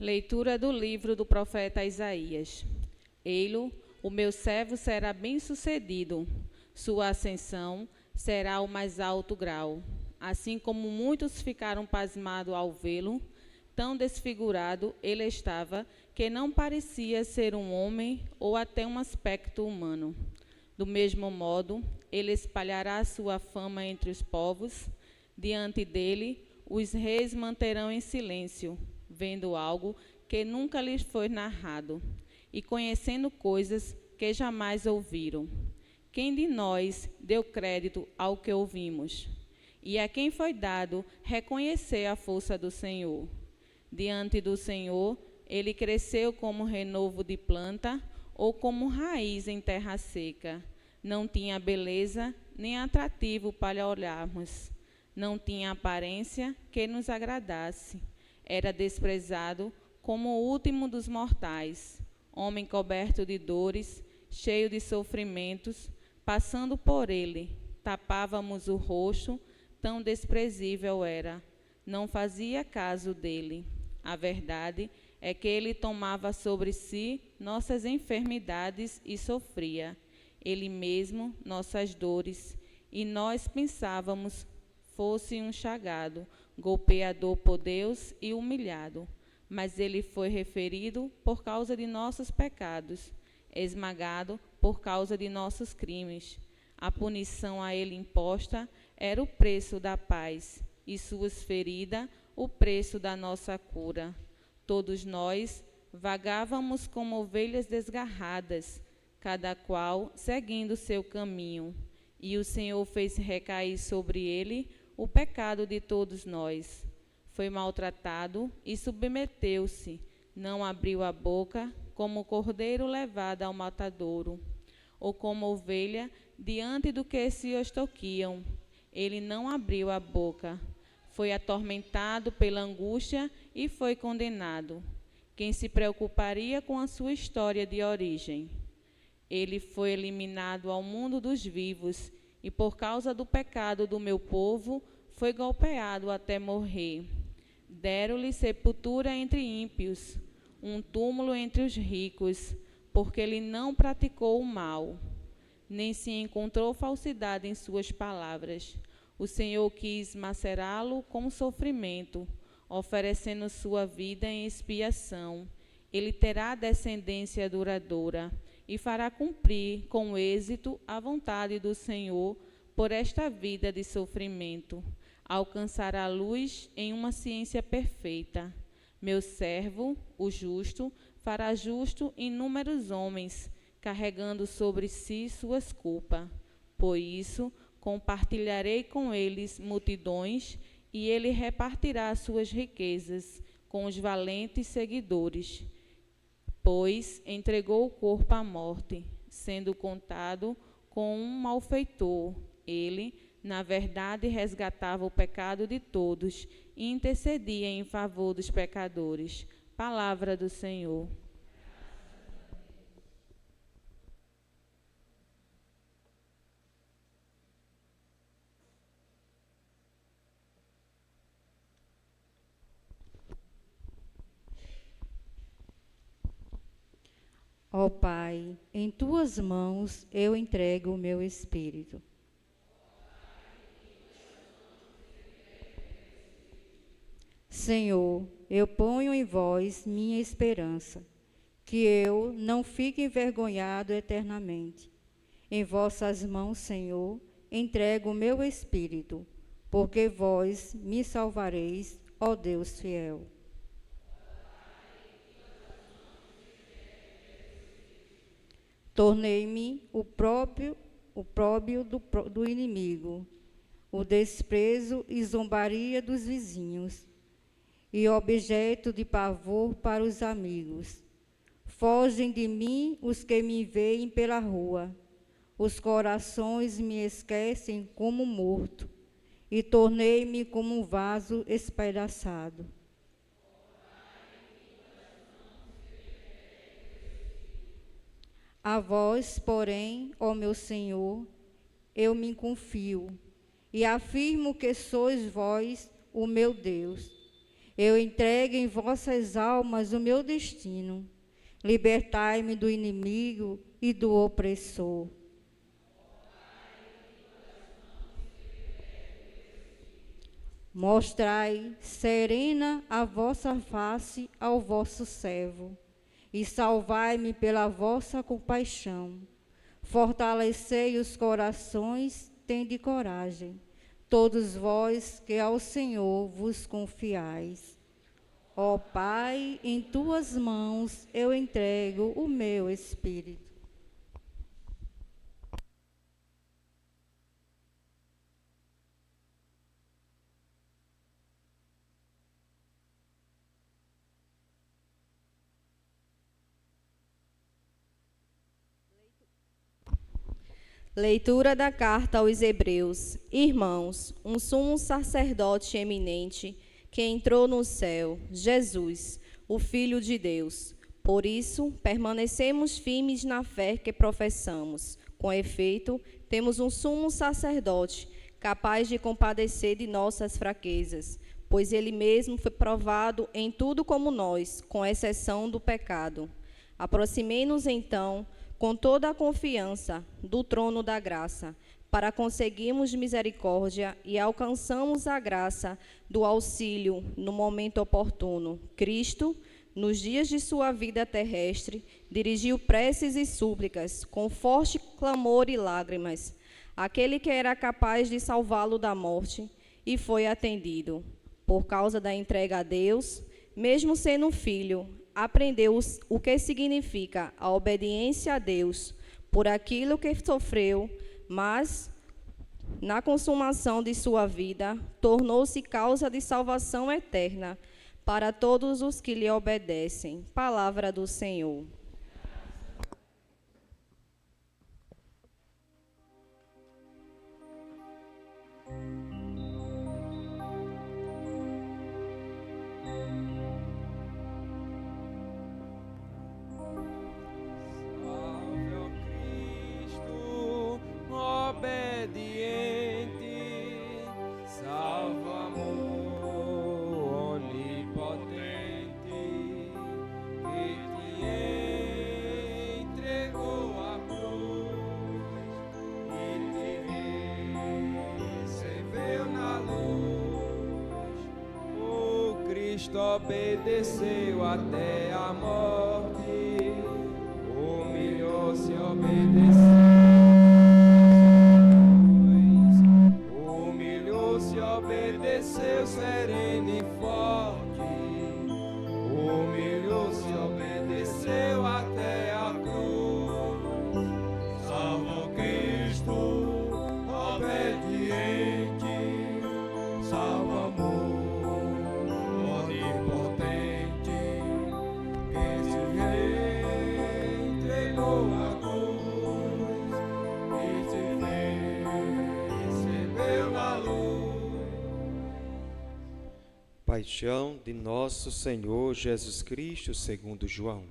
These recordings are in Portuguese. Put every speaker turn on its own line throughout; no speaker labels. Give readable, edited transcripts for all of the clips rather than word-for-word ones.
Leitura do livro do profeta Isaías. Ei-lo, o meu servo será bem-sucedido, sua ascensão será o mais alto grau. Assim como muitos ficaram pasmados ao vê-lo, tão desfigurado ele estava, que não parecia ser um homem ou até um aspecto humano. Do mesmo modo, ele espalhará sua fama entre os povos. Diante dele, os reis manterão em silêncio, vendo algo que nunca lhes foi narrado, e conhecendo coisas que jamais ouviram. Quem de nós deu crédito ao que ouvimos? E a quem foi dado reconhecer a força do Senhor? Diante do Senhor, ele cresceu como renovo de planta ou como raiz em terra seca. Não tinha beleza nem atrativo para olharmos. Não tinha aparência que nos agradasse. Era desprezado como o último dos mortais, homem coberto de dores, cheio de sofrimentos. Passando por ele, tapávamos o rosto, tão desprezível era. Não fazia caso dele. A verdade é que ele tomava sobre si nossas enfermidades e sofria, ele mesmo nossas dores, e nós pensávamos fosse um chagado, golpeador por Deus e humilhado. Mas ele foi referido por causa de nossos pecados, esmagado por causa de nossos crimes. A punição a ele imposta era o preço da paz, e suas feridas o preço da nossa cura. Todos nós vagávamos como ovelhas desgarradas, cada qual seguindo seu caminho, e o Senhor fez recair sobre ele o pecado de todos nós. Foi maltratado e submeteu-se, não abriu a boca, como cordeiro levado ao matadouro, ou como ovelha diante do que se extorquiam. Ele não abriu a boca. Foi atormentado pela angústia e foi condenado. Quem se preocuparia com a sua história de origem? Ele foi eliminado ao mundo dos vivos, e por causa do pecado do meu povo, foi golpeado até morrer. Deram-lhe sepultura entre ímpios, um túmulo entre os ricos, porque ele não praticou o mal, nem se encontrou falsidade em suas palavras. O Senhor quis macerá-lo com sofrimento, oferecendo sua vida em expiação. Ele terá descendência duradoura e fará cumprir com êxito a vontade do Senhor por esta vida de sofrimento. Alcançará a luz em uma ciência perfeita. Meu servo, o justo, fará justo inúmeros homens, carregando sobre si suas culpas. Por isso, compartilharei com eles multidões, e ele repartirá suas riquezas com os valentes seguidores. Pois entregou o corpo à morte, sendo contado com um malfeitor. Ele, na verdade, resgatava o pecado de todos e intercedia em favor dos pecadores. Palavra do Senhor.
Ó Pai, em tuas mãos eu entrego o meu espírito. Senhor, eu ponho em vós minha esperança, que eu não fique envergonhado eternamente. Em vossas mãos, Senhor, entrego o meu espírito, porque vós me salvareis, ó Deus fiel. Tornei-me o próprio do inimigo, o desprezo e zombaria dos vizinhos, e objeto de pavor para os amigos. Fogem de mim os que me veem pela rua, os corações me esquecem como morto, e tornei-me como um vaso espedaçado. A vós, porém, ó meu Senhor, eu me confio, e afirmo que sois vós o meu Deus. Eu entrego em vossas almas o meu destino. Libertai-me do inimigo e do opressor. Mostrai serena a vossa face ao vosso servo, e salvai-me pela vossa compaixão. Fortalecei os corações, tende coragem, todos vós que ao Senhor vos confiais. Ó Pai, em tuas mãos eu entrego o meu espírito.
Leitura da carta aos Hebreus. Irmãos, um sumo sacerdote eminente que entrou no céu, Jesus, o Filho de Deus. Por isso, permanecemos firmes na fé que professamos. Com efeito, temos um sumo sacerdote capaz de compadecer de nossas fraquezas, pois ele mesmo foi provado em tudo como nós, com exceção do pecado. Aproximemo-nos então com toda a confiança do trono da graça, para conseguirmos misericórdia e alcançamos a graça do auxílio no momento oportuno. Cristo, nos dias de sua vida terrestre, dirigiu preces e súplicas, com forte clamor e lágrimas, àquele que era capaz de salvá-lo da morte, e foi atendido. Por causa da entrega a Deus, mesmo sendo filho, aprendeu o que significa a obediência a Deus por aquilo que sofreu, mas, na consumação de sua vida, tornou-se causa de salvação eterna para todos os que lhe obedecem. Palavra do Senhor.
Obedeceu até a morte, humilhou-se, obedeceu sereno e forte, humilhou-se, obedeceu até a cruz, salvou Cristo, obediente, salva amor.
Paixão de nosso Senhor Jesus Cristo, segundo João.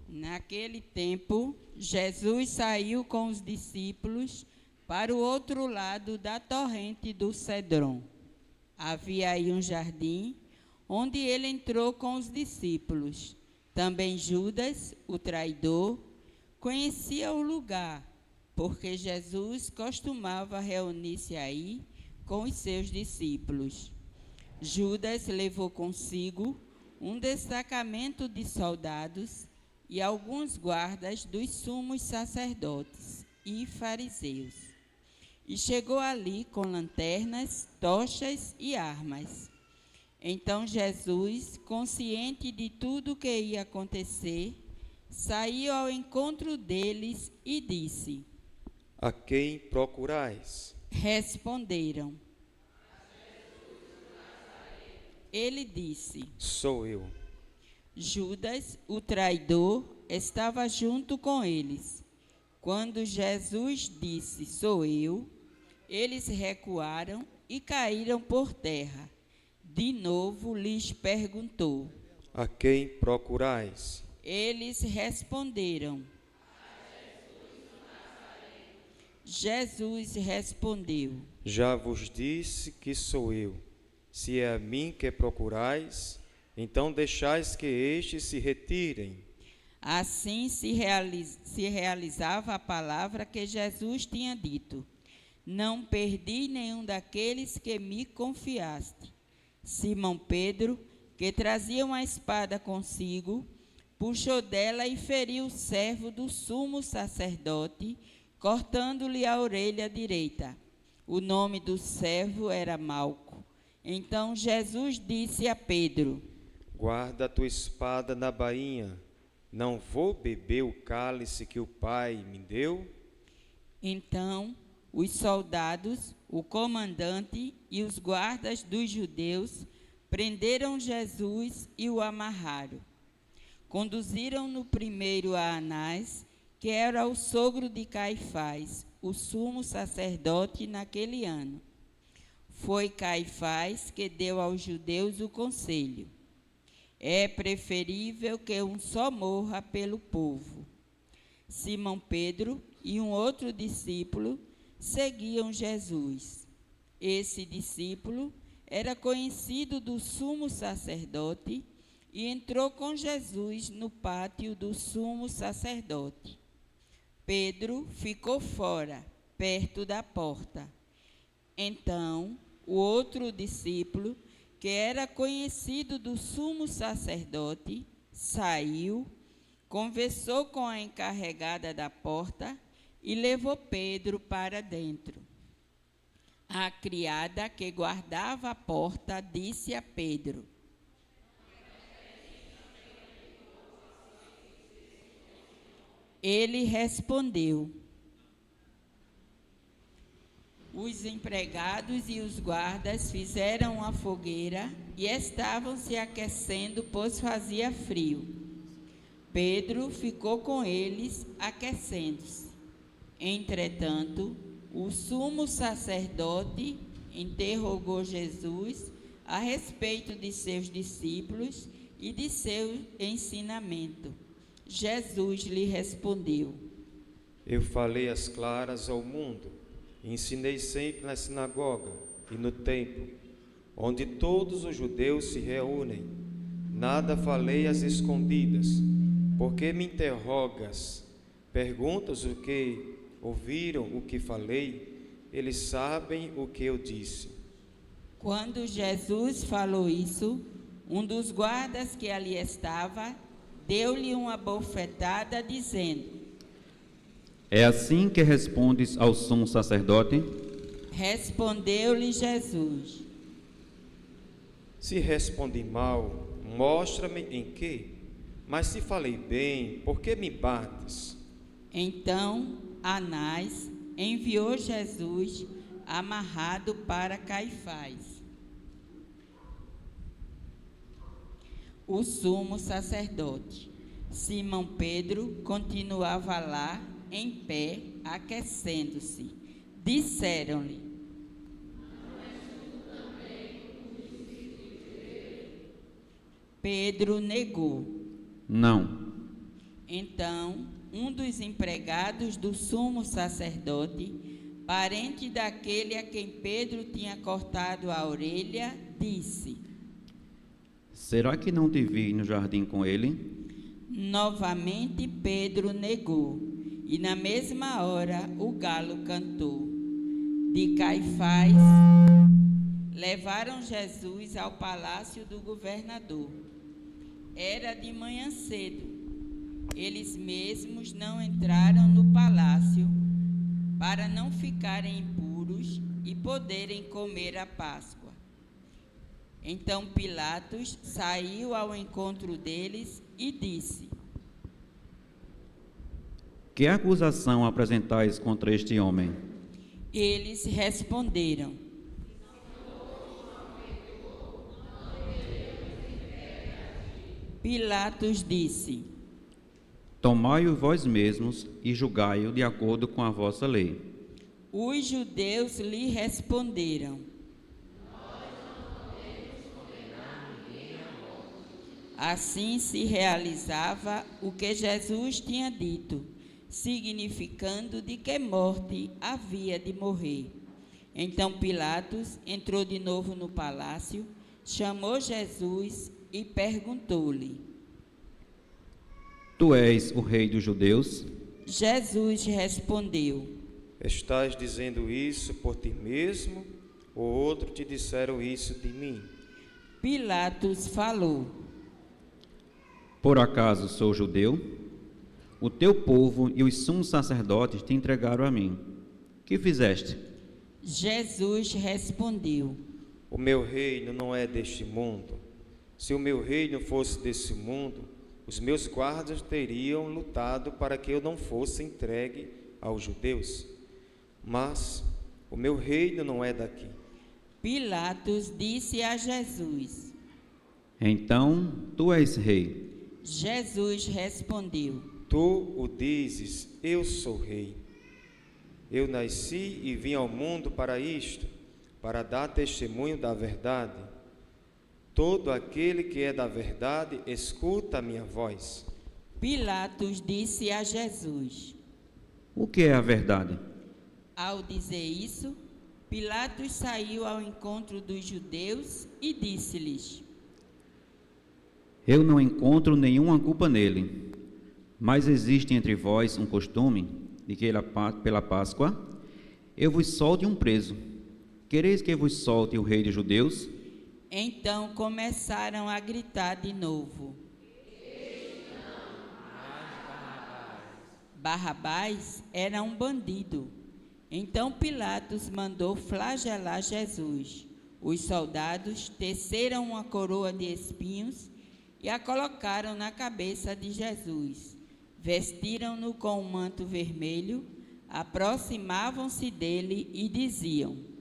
Naquele tempo, Jesus saiu com os discípulos para o outro lado da torrente do Cedron. Havia aí um jardim, onde ele entrou com os discípulos. Também Judas, o traidor, conhecia o lugar, porque Jesus costumava reunir-se aí com os seus discípulos. Judas levou consigo um destacamento de soldados e alguns guardas dos sumos sacerdotes e fariseus. E chegou ali com lanternas, tochas e armas. Então Jesus, consciente de tudo o que ia acontecer, saiu ao encontro deles e disse:
A quem procurais?
Responderam. Ele disse:
Sou eu.
Judas, o traidor, estava junto com eles. Quando Jesus disse: Sou eu, eles recuaram e caíram por terra. De novo lhes perguntou:
A quem procurais?
Eles responderam: Jesus respondeu:
Já vos disse que sou eu. Se é a mim que procurais, então deixais que estes se retirem.
Assim se realizava a palavra que Jesus tinha dito: não perdi nenhum daqueles que me confiaste. Simão Pedro, que trazia uma espada consigo, puxou dela e feriu o servo do sumo sacerdote, cortando-lhe a orelha direita. O nome do servo era Malco. Então Jesus disse a Pedro:
Guarda a tua espada na bainha. Não vou beber o cálice que o Pai me deu?
Então os soldados, o comandante e os guardas dos judeus prenderam Jesus e o amarraram. Conduziram-no primeiro a Anás, que era o sogro de Caifás, o sumo sacerdote naquele ano. Foi Caifás que deu aos judeus o conselho: é preferível que um só morra pelo povo. Simão Pedro e um outro discípulo seguiam Jesus. Esse discípulo era conhecido do sumo sacerdote e entrou com Jesus no pátio do sumo sacerdote. Pedro ficou fora, perto da porta. Então, o outro discípulo, que era conhecido do sumo sacerdote, saiu, conversou com a encarregada da porta e levou Pedro para dentro. A criada que guardava a porta disse a Pedro: ele respondeu: os empregados e os guardas fizeram uma fogueira e estavam se aquecendo, pois fazia frio. Pedro ficou com eles, aquecendo-se. Entretanto, o sumo sacerdote interrogou Jesus a respeito de seus discípulos e de seu ensinamento. Jesus lhe respondeu:
Eu falei às claras ao mundo. Ensinei sempre na sinagoga e no templo, onde todos os judeus se reúnem. Nada falei às escondidas. Por que me interrogas? Perguntas o que ouviram, o que falei. Eles sabem o que eu disse.
Quando Jesus falou isso, um dos guardas que ali estava deu-lhe uma bofetada, dizendo:
É assim que respondes ao sumo sacerdote?
Respondeu-lhe Jesus:
Se respondi mal, mostra-me em que. Mas se falei bem, por que me bates?
Então Anás enviou Jesus amarrado para Caifás, o sumo sacerdote. Simão Pedro continuava lá, em pé, aquecendo-se. Disseram-lhe: Pedro negou.
Não.
Então, um dos empregados do sumo sacerdote, parente daquele a quem Pedro tinha cortado a orelha, disse:
Será que não te vi no jardim com ele?
Novamente Pedro negou, e na mesma hora o galo cantou. De Caifás, levaram Jesus ao palácio do governador. Era de manhã cedo. Eles mesmos não entraram no palácio para não ficarem impuros e poderem comer a Páscoa. Então Pilatos saiu ao encontro deles e disse:
Que acusação apresentais contra este homem?
Eles responderam: Pilatos disse:
Tomai-o vós mesmos e julgai-o de acordo com a vossa lei.
Os judeus lhe responderam: Assim se realizava o que Jesus tinha dito, significando de que morte havia de morrer. Então Pilatos entrou de novo no palácio, chamou Jesus e perguntou-lhe:
Tu és o rei dos judeus?
Jesus respondeu:
Estás dizendo isso por ti mesmo, ou outro te disseram isso de mim?
Pilatos falou:
Por acaso sou judeu? O teu povo e os sumos sacerdotes te entregaram a mim. Que fizeste?
Jesus respondeu:
O meu reino não é deste mundo. Se o meu reino fosse desse mundo, os meus guardas teriam lutado para que eu não fosse entregue aos judeus. Mas o meu reino não é daqui.
Pilatos disse a Jesus:
Então tu és rei.
Jesus respondeu:
Tu o dizes, eu sou rei. Eu nasci e vim ao mundo para isto, para dar testemunho da verdade. Todo aquele que é da verdade, escuta a minha voz.
Pilatos disse a Jesus:
O que é a verdade?
Ao dizer isso, Pilatos saiu ao encontro dos judeus e disse-lhes:
Eu não encontro nenhuma culpa nele. Mas existe entre vós um costume de que pela Páscoa eu vos solte um preso. Quereis que vos solte o rei dos judeus?
Então começaram a gritar de novo: Barrabás era um bandido. Então Pilatos mandou flagelar Jesus. Os soldados teceram uma coroa de espinhos e a colocaram na cabeça de Jesus. Vestiram-no com um manto vermelho, aproximavam-se dele e diziam: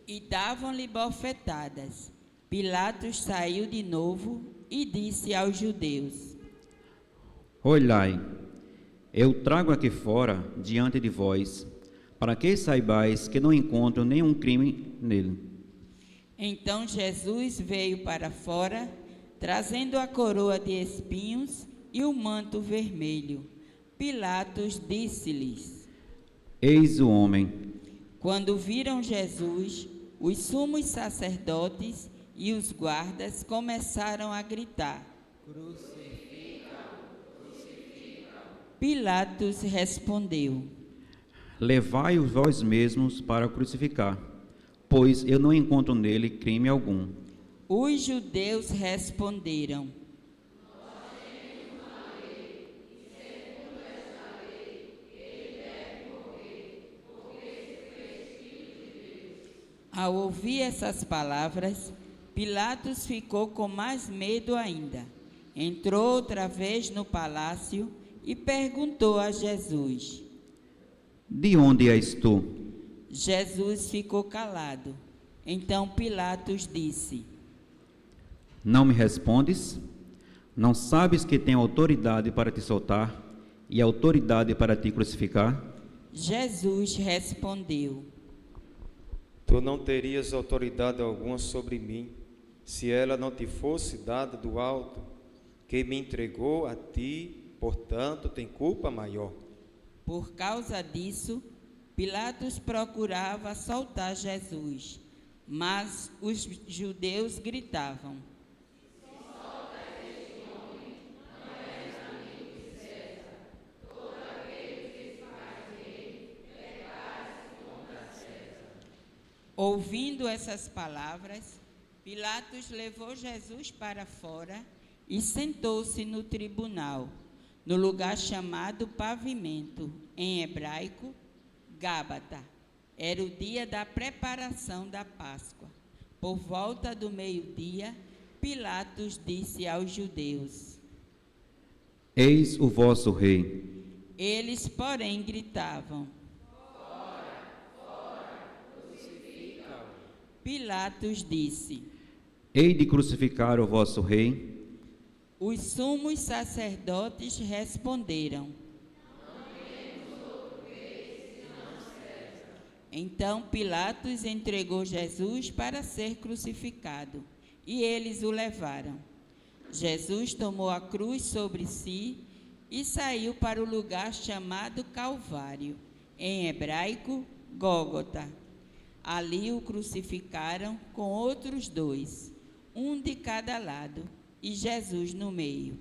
E davam-lhe bofetadas. Pilatos saiu de novo e disse aos judeus:
Olhai, eu trago aqui fora diante de vós, para que saibais que não encontro nenhum crime nele.
Então Jesus veio para fora, trazendo a coroa de espinhos e o manto vermelho. Pilatos disse-lhes:
Eis o homem.
Quando viram Jesus, os sumos sacerdotes e os guardas começaram a gritar: Pilatos respondeu:
Levai-o vós mesmos para crucificar, pois eu não encontro nele crime algum.
Os judeus responderam: Ao ouvir essas palavras, Pilatos ficou com mais medo ainda. Entrou outra vez no palácio e perguntou a Jesus.
De onde és tu?
Jesus ficou calado. Então Pilatos disse:
Não me respondes? Não sabes que tenho autoridade para te soltar e autoridade para te crucificar?
Jesus respondeu:
Tu não terias autoridade alguma sobre mim, se ela não te fosse dada do alto, que me entregou a ti, portanto tem culpa maior.
Por causa disso, Pilatos procurava soltar Jesus, mas os judeus gritavam: Ouvindo essas palavras, Pilatos levou Jesus para fora e sentou-se no tribunal, no lugar chamado Pavimento, em hebraico, Gábata. Era o dia da preparação da Páscoa. Por volta do meio-dia, Pilatos disse aos judeus:
Eis o vosso rei.
Eles, porém, gritavam: Pilatos disse:
Hei de crucificar o vosso rei?
Os sumos sacerdotes responderam: Então Pilatos entregou Jesus para ser crucificado, e eles o levaram. Jesus tomou a cruz sobre si e saiu para o lugar chamado Calvário, em hebraico, Gólgota. Ali o crucificaram com outros 2, um de cada lado, e Jesus no meio.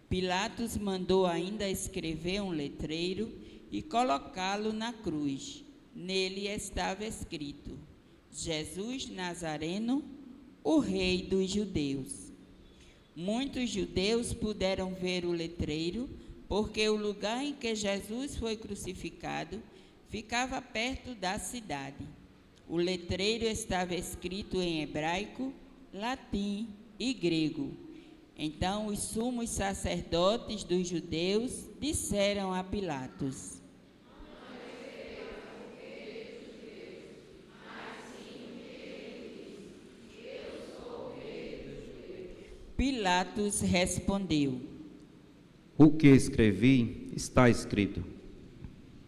Pilatos mandou ainda escrever um letreiro e colocá-lo na cruz. Nele estava escrito: Jesus Nazareno, o Rei dos Judeus. Muitos judeus puderam ver o letreiro, porque o lugar em que Jesus foi crucificado ficava perto da cidade. O letreiro estava escrito em hebraico, latim e grego. Então os sumos sacerdotes dos judeus disseram a Pilatos: Pilatos respondeu:
O que escrevi está escrito.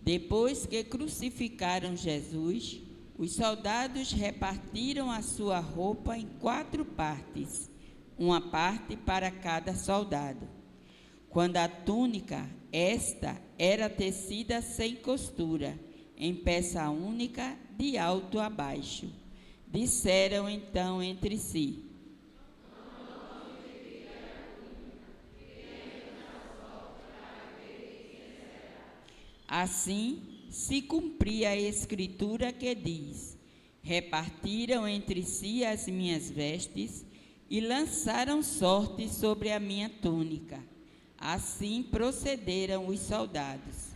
Depois que crucificaram Jesus, os soldados repartiram a sua roupa em 4 partes, uma parte para cada soldado. Quando a túnica, esta era tecida sem costura, em peça única, de alto a baixo. Disseram então entre si: Assim se cumpria a escritura que diz: repartiram entre si as minhas vestes e lançaram sorte sobre a minha túnica. Assim procederam os soldados.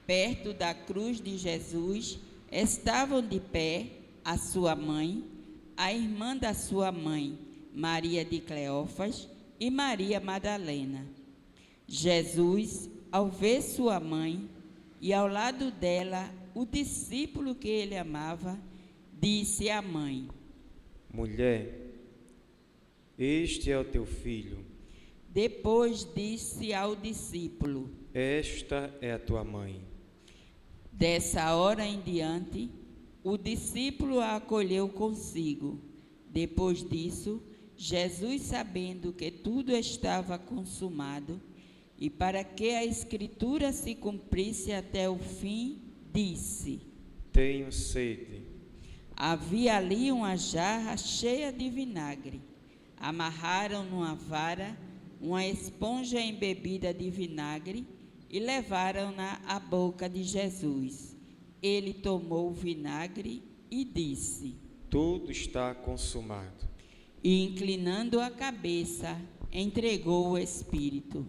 Perto da cruz de Jesus estavam de pé a sua mãe, a irmã da sua mãe, Maria de Cleófas, e Maria Madalena. Jesus, ao ver sua mãe e ao lado dela o discípulo que ele amava, disse à mãe:
Mulher, este é o teu filho.
Depois disse ao discípulo:
Esta é a tua mãe.
Dessa hora em diante, o discípulo a acolheu consigo. Depois disso, Jesus, sabendo que tudo estava consumado, e para que a Escritura se cumprisse até o fim, disse:
Tenho sede.
Havia ali uma jarra cheia de vinagre. Amarraram numa vara uma esponja embebida de vinagre e levaram-na à boca de Jesus. Ele tomou o vinagre e disse:
Tudo está consumado.
E, inclinando a cabeça, entregou o Espírito.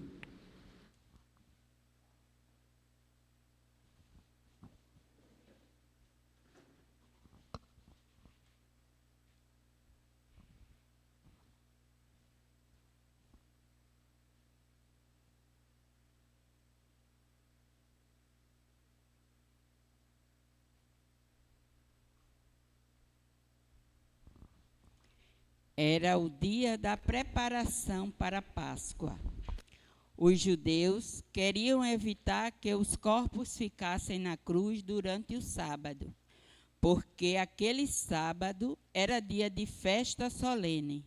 Era o dia da preparação para a Páscoa. Os judeus queriam evitar que os corpos ficassem na cruz durante o sábado, porque aquele sábado era dia de festa solene.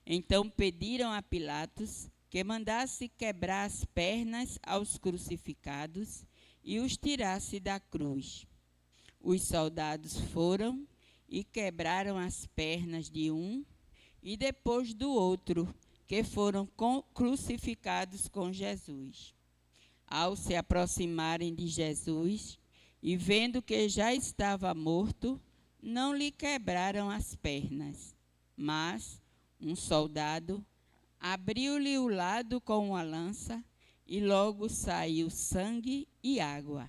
Então pediram a Pilatos que mandasse quebrar as pernas aos crucificados e os tirasse da cruz. Os soldados foram e quebraram as pernas de um e depois do outro, que foram crucificados com Jesus. Ao se aproximarem de Jesus e vendo que já estava morto, não lhe quebraram as pernas, mas um soldado abriu-lhe o lado com uma lança e logo saiu sangue e água.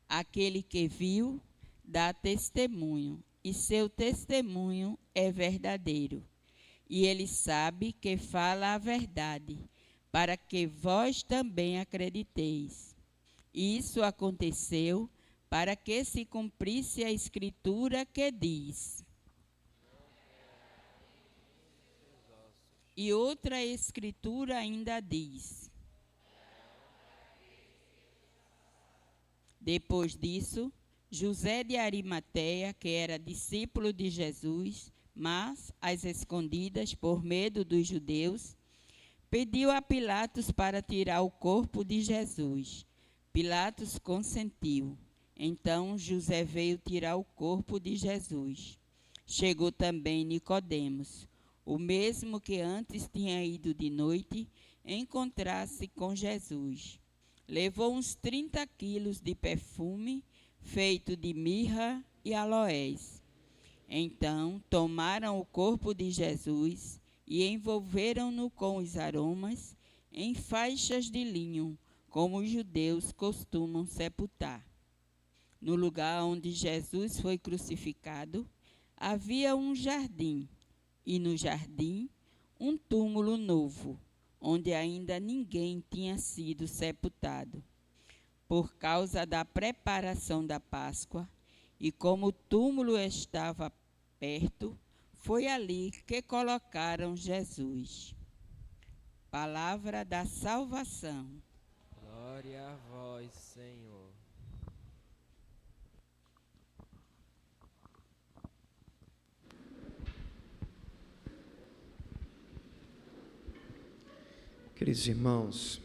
Aquele que viu dá testemunho, e seu testemunho é verdadeiro. E ele sabe que fala a verdade, para que vós também acrediteis. Isso aconteceu para que se cumprisse a Escritura que diz: E outra Escritura ainda diz. Depois disso, José de Arimateia, que era discípulo de Jesus, mas às escondidas, por medo dos judeus, pediu a Pilatos para tirar o corpo de Jesus. Pilatos consentiu. Então José veio tirar o corpo de Jesus. Chegou também Nicodemos, o mesmo que antes tinha ido de noite encontrar-se com Jesus. Levou uns 30 quilos de perfume feito de mirra e aloés. Então tomaram o corpo de Jesus e envolveram-no com os aromas em faixas de linho, como os judeus costumam sepultar. No lugar onde Jesus foi crucificado, havia um jardim, e no jardim um túmulo novo, onde ainda ninguém tinha sido sepultado. Por causa da preparação da Páscoa, e como o túmulo estava perto, foi ali que colocaram Jesus. Palavra da salvação.
Glória a vós, Senhor.
Queridos irmãos,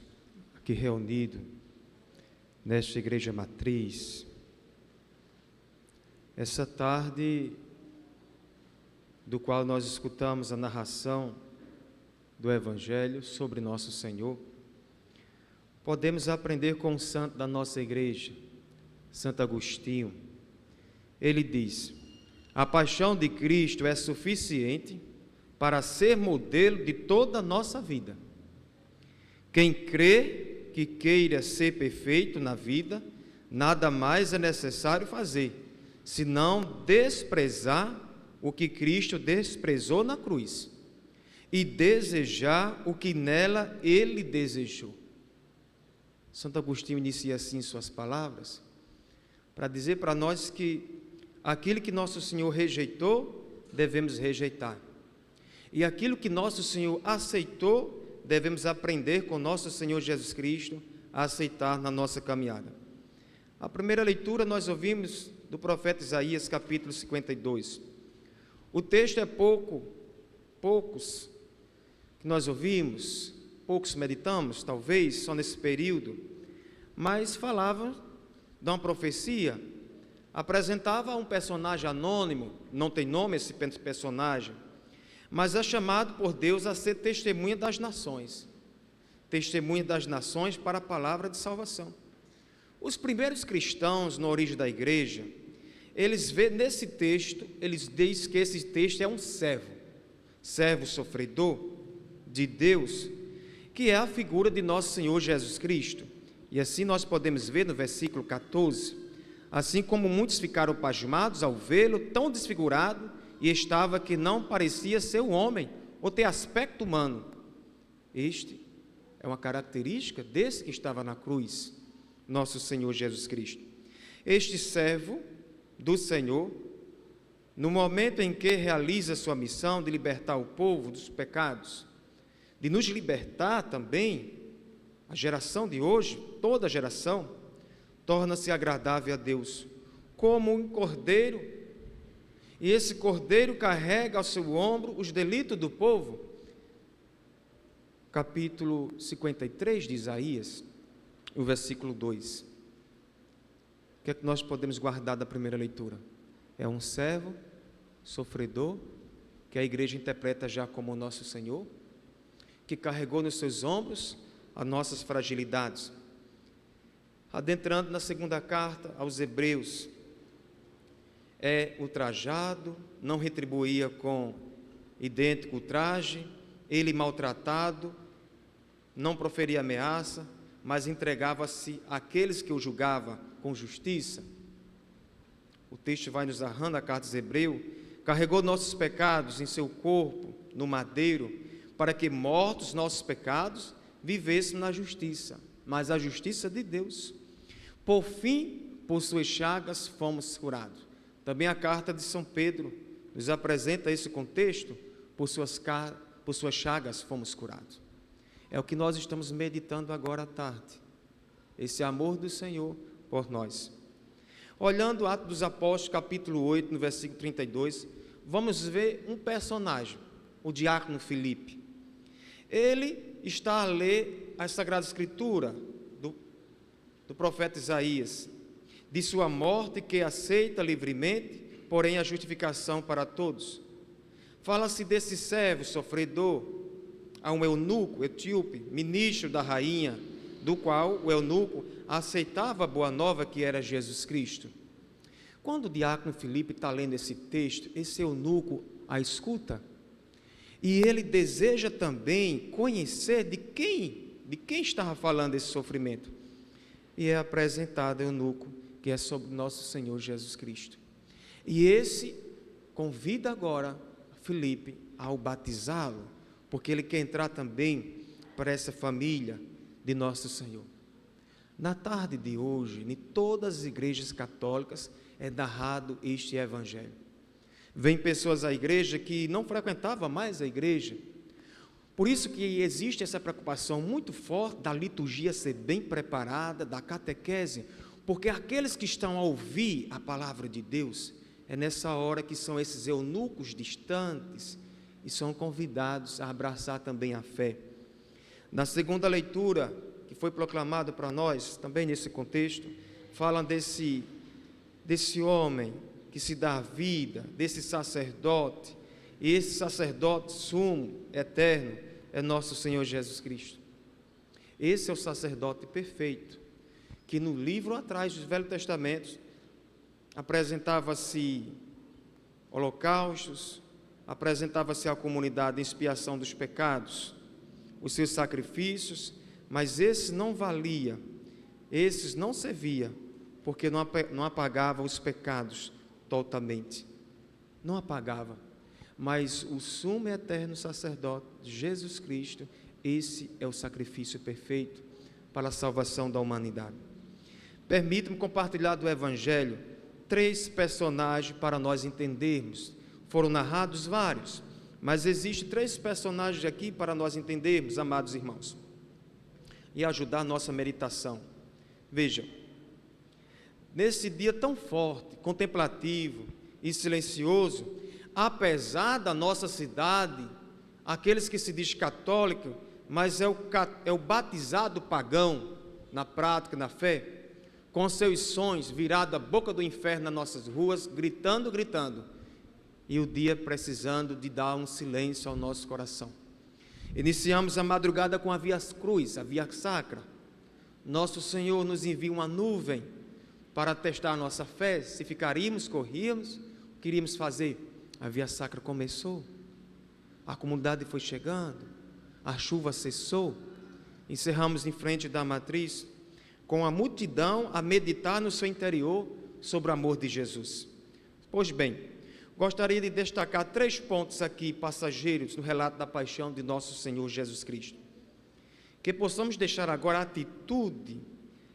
aqui reunidos nesta igreja matriz, essa tarde do qual nós escutamos a narração do Evangelho sobre nosso Senhor, podemos aprender com o santo da nossa igreja, Santo Agostinho. Ele diz: a paixão de Cristo é suficiente para ser modelo de toda a nossa vida. Quem crê que queira ser perfeito na vida, nada mais é necessário fazer, senão desprezar o que Cristo desprezou na cruz e desejar o que nela Ele desejou. Santo Agostinho inicia assim suas palavras, para dizer para nós que aquilo que nosso Senhor rejeitou, devemos rejeitar. E aquilo que nosso Senhor aceitou, devemos aprender com nosso Senhor Jesus Cristo a aceitar na nossa caminhada. A primeira leitura nós ouvimos do profeta Isaías, capítulo 52. O texto é poucos que nós ouvimos, poucos meditamos, talvez, só nesse período, mas falava de uma profecia, apresentava um personagem anônimo, não tem nome esse personagem, mas é chamado por Deus a ser testemunha das nações para a palavra de salvação. Os primeiros cristãos, na origem da igreja, eles veem nesse texto, eles dizem que esse texto é um servo sofredor de Deus, que é a figura de nosso Senhor Jesus Cristo. E assim nós podemos ver no versículo 14, assim como muitos ficaram pasmados ao vê-lo tão desfigurado, e estava que não parecia ser um homem, ou ter aspecto humano. Este é uma característica desse que estava na cruz, nosso Senhor Jesus Cristo. Este servo do Senhor, no momento em que realiza sua missão de libertar o povo dos pecados, de nos libertar também, a geração de hoje, toda a geração, torna-se agradável a Deus, como um cordeiro, e esse cordeiro carrega ao seu ombro os delitos do povo. Capítulo 53 de Isaías, o versículo 2. O que é que nós podemos guardar da primeira leitura? É um servo sofredor, que a igreja interpreta já como o nosso Senhor, que carregou nos seus ombros as nossas fragilidades. Adentrando na segunda carta aos Hebreus, é ultrajado, não retribuía com idêntico traje, ele maltratado, não proferia ameaça, mas entregava-se àqueles que o julgavam com justiça. O texto vai nos narrando a carta de Hebreus: carregou nossos pecados em seu corpo, no madeiro, para que, mortos nossos pecados, vivêssemos na justiça, mas a justiça de Deus. Por fim, por suas chagas fomos curados. Também a carta de São Pedro nos apresenta esse contexto: por suas chagas fomos curados. É o que nós estamos meditando agora à tarde, esse amor do Senhor por nós. Olhando o Atos dos Apóstolos, capítulo 8, no versículo 32, vamos ver um personagem, o diácono Filipe. Ele está a ler a Sagrada Escritura do profeta Isaías. de sua morte, que aceita livremente, porém a justificação para todos. Fala-se desse servo sofredor a um eunuco etíope, ministro da rainha, do qual o eunuco aceitava a boa nova que era Jesus Cristo. Quando o diácono Filipe está lendo esse texto, esse eunuco a escuta, e ele deseja também conhecer de quem estava falando esse sofrimento. E é apresentado ao eunuco, que é sobre nosso Senhor Jesus Cristo. E esse convida agora Filipe ao batizá-lo, porque ele quer entrar também para essa família de nosso Senhor. Na tarde de hoje, em todas as igrejas católicas, é narrado este evangelho. Vêm pessoas à igreja que não frequentavam mais a igreja. Por isso que existe essa preocupação muito forte da liturgia ser bem preparada, da catequese, porque aqueles que estão a ouvir a palavra de Deus, é nessa hora que são esses eunucos distantes e são convidados a abraçar também a fé. Na segunda leitura, que foi proclamada para nós, também nesse contexto, falam desse homem que se dá a vida, desse sacerdote, e esse sacerdote sumo, eterno, é nosso Senhor Jesus Cristo. Esse é o sacerdote perfeito, que no livro atrás do Velho Testamento apresentava-se holocaustos, apresentava-se à comunidade em expiação dos pecados, os seus sacrifícios, mas esses não valia, esses não servia, porque não apagava os pecados totalmente, não apagava. Mas o sumo e eterno sacerdote, Jesus Cristo, esse é o sacrifício perfeito para a salvação da humanidade. Permita-me compartilhar do Evangelho 3 personagens para nós entendermos. Foram narrados vários, mas existem 3 personagens aqui para nós entendermos, amados irmãos, e ajudar a nossa meditação. Vejam, nesse dia tão forte, contemplativo e silencioso, apesar da nossa cidade, aqueles que se diz católico, mas é o batizado pagão, na prática, na fé, com seus sons virados à boca do inferno nas nossas ruas, gritando, e o dia precisando de dar um silêncio ao nosso coração. Iniciamos a madrugada com a Via Cruz, a Via Sacra. Nosso Senhor nos envia uma nuvem para testar a nossa fé, se ficaríamos, corríamos, queríamos fazer. A Via Sacra começou, a comunidade foi chegando, a chuva cessou, encerramos em frente da matriz, com a multidão a meditar no seu interior sobre o amor de Jesus. Pois bem, gostaria de destacar 3 pontos aqui, passageiros, no relato da paixão de nosso Senhor Jesus Cristo. Que possamos deixar agora a atitude,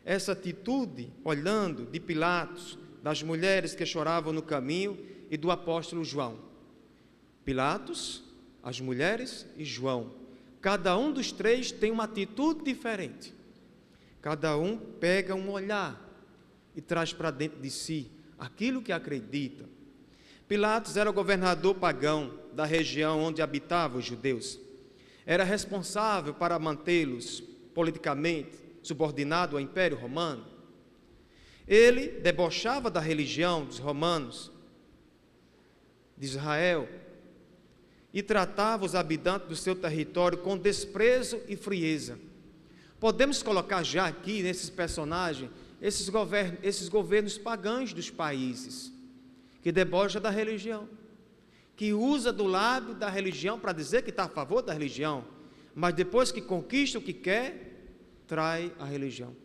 essa atitude, olhando de Pilatos, das mulheres que choravam no caminho e do apóstolo João. Pilatos, as mulheres e João. Cada um dos 3 tem uma atitude diferente. Cada um pega um olhar e traz para dentro de si aquilo que acredita. Pilatos era o governador pagão da região onde habitavam os judeus. Era responsável para mantê-los politicamente subordinado ao Império Romano. Ele debochava da religião dos romanos, de Israel, e tratava os habitantes do seu território com desprezo e frieza. Podemos colocar já aqui, nesses personagens, esses governos pagãos dos países, que debocha da religião, que usa do lábio da religião para dizer que está a favor da religião, mas depois que conquista o que quer, trai a religião.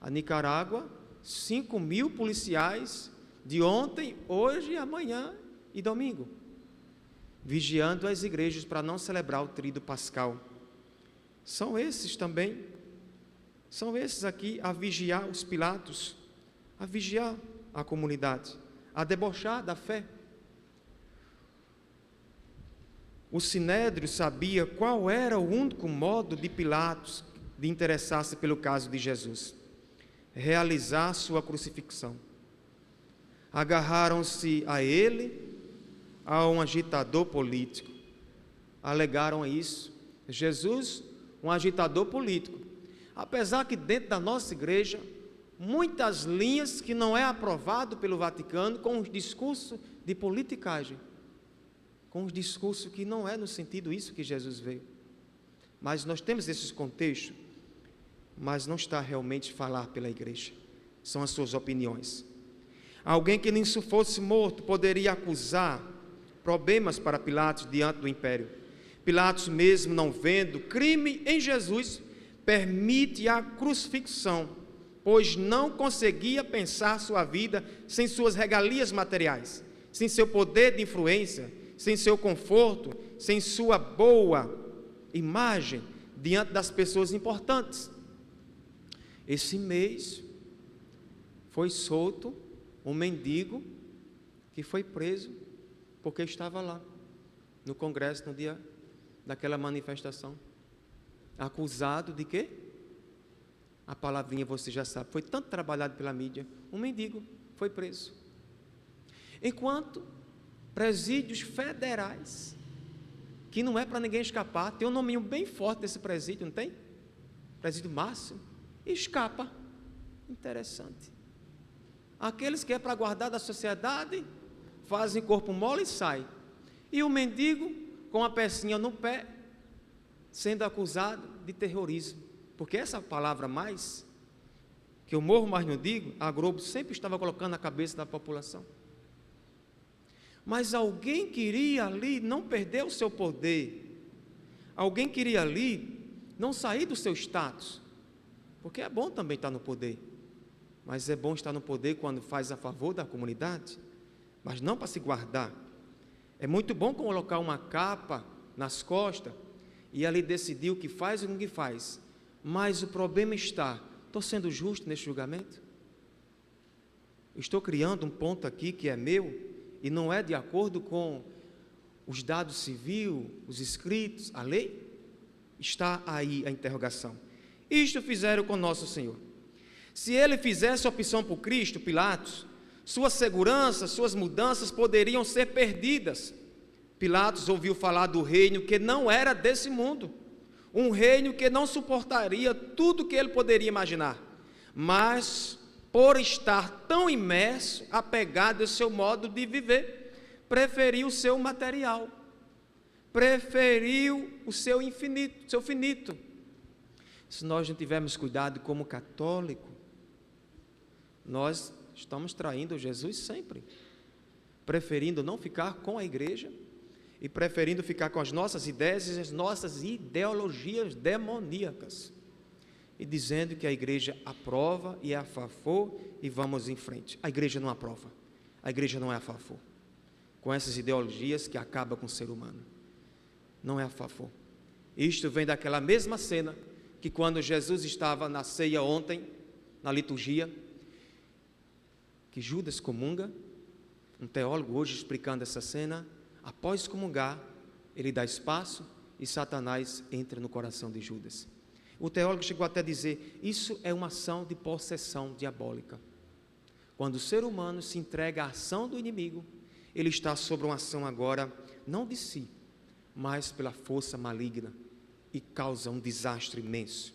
A Nicarágua, 5.000 policiais de ontem, hoje, amanhã e domingo, vigiando as igrejas para não celebrar o tríduo pascal. São esses também, são esses aqui a vigiar os Pilatos, a vigiar a comunidade, a debochar da fé. O Sinédrio sabia qual era o único modo de Pilatos de interessar-se pelo caso de Jesus: realizar sua crucifixão. Agarraram-se a ele, a um agitador político. Alegaram isso. Jesus, um agitador político. Apesar que dentro da nossa igreja, muitas linhas que não é aprovado pelo Vaticano, com os discursos de politicagem, com os discursos que não é no sentido isso que Jesus veio. Mas nós temos esses contextos, mas não está realmente falar pela igreja, são as suas opiniões. Alguém que nem se fosse morto poderia acusar problemas para Pilatos diante do império. Pilatos, mesmo não vendo crime em Jesus, permite a crucifixão, pois não conseguia pensar sua vida sem suas regalias materiais, sem seu poder de influência, sem seu conforto, sem sua boa imagem diante das pessoas importantes. Esse mês foi solto um mendigo que foi preso porque estava lá no congresso no dia daquela manifestação, acusado de quê? A palavrinha você já sabe, foi tanto trabalhado pela mídia. Um mendigo foi preso. Enquanto presídios federais, que não é para ninguém escapar, tem um nominho bem forte desse presídio, não tem? Presídio máximo, escapa. Interessante. Aqueles que é para guardar da sociedade, fazem corpo mole e saem. E o mendigo, com a pecinha no pé, sendo acusado de terrorismo. Porque essa palavra mais, que eu morro, mas não digo, a Globo sempre estava colocando na cabeça da população. Mas alguém queria ali não perder o seu poder. Alguém queria ali não sair do seu status. Porque é bom também estar no poder. Mas é bom estar no poder quando faz a favor da comunidade, mas não para se guardar. É muito bom colocar uma capa nas costas e ali decidir o que faz e o que faz. Mas o problema está, estou sendo justo neste julgamento? Estou criando um ponto aqui que é meu e não é de acordo com os dados civil, os escritos, a lei? Está aí a interrogação. Isto fizeram com nosso Senhor. Se ele fizesse opção por Cristo, Pilatos, sua segurança, suas mudanças poderiam ser perdidas. Pilatos ouviu falar do reino que não era desse mundo, um reino que não suportaria tudo que ele poderia imaginar, mas por estar tão imerso, apegado ao seu modo de viver, preferiu o seu material, preferiu o seu infinito, seu finito. Se nós não tivermos cuidado como católico, nós estamos traindo Jesus sempre, preferindo não ficar com a igreja e preferindo ficar com as nossas ideias e as nossas ideologias demoníacas e dizendo que a igreja aprova e é a favor e vamos em frente. A igreja não aprova, a igreja não é a favor com essas ideologias que acabam com o ser humano, não é a favor. Isto vem daquela mesma cena que quando Jesus estava na ceia ontem, na liturgia, que Judas comunga, um teólogo hoje explicando essa cena, após comungar, ele dá espaço e Satanás entra no coração de Judas. O teólogo chegou até a dizer, isso é uma ação de possessão diabólica. Quando o ser humano se entrega à ação do inimigo, ele está sob uma ação agora, não de si, mas pela força maligna, e causa um desastre imenso.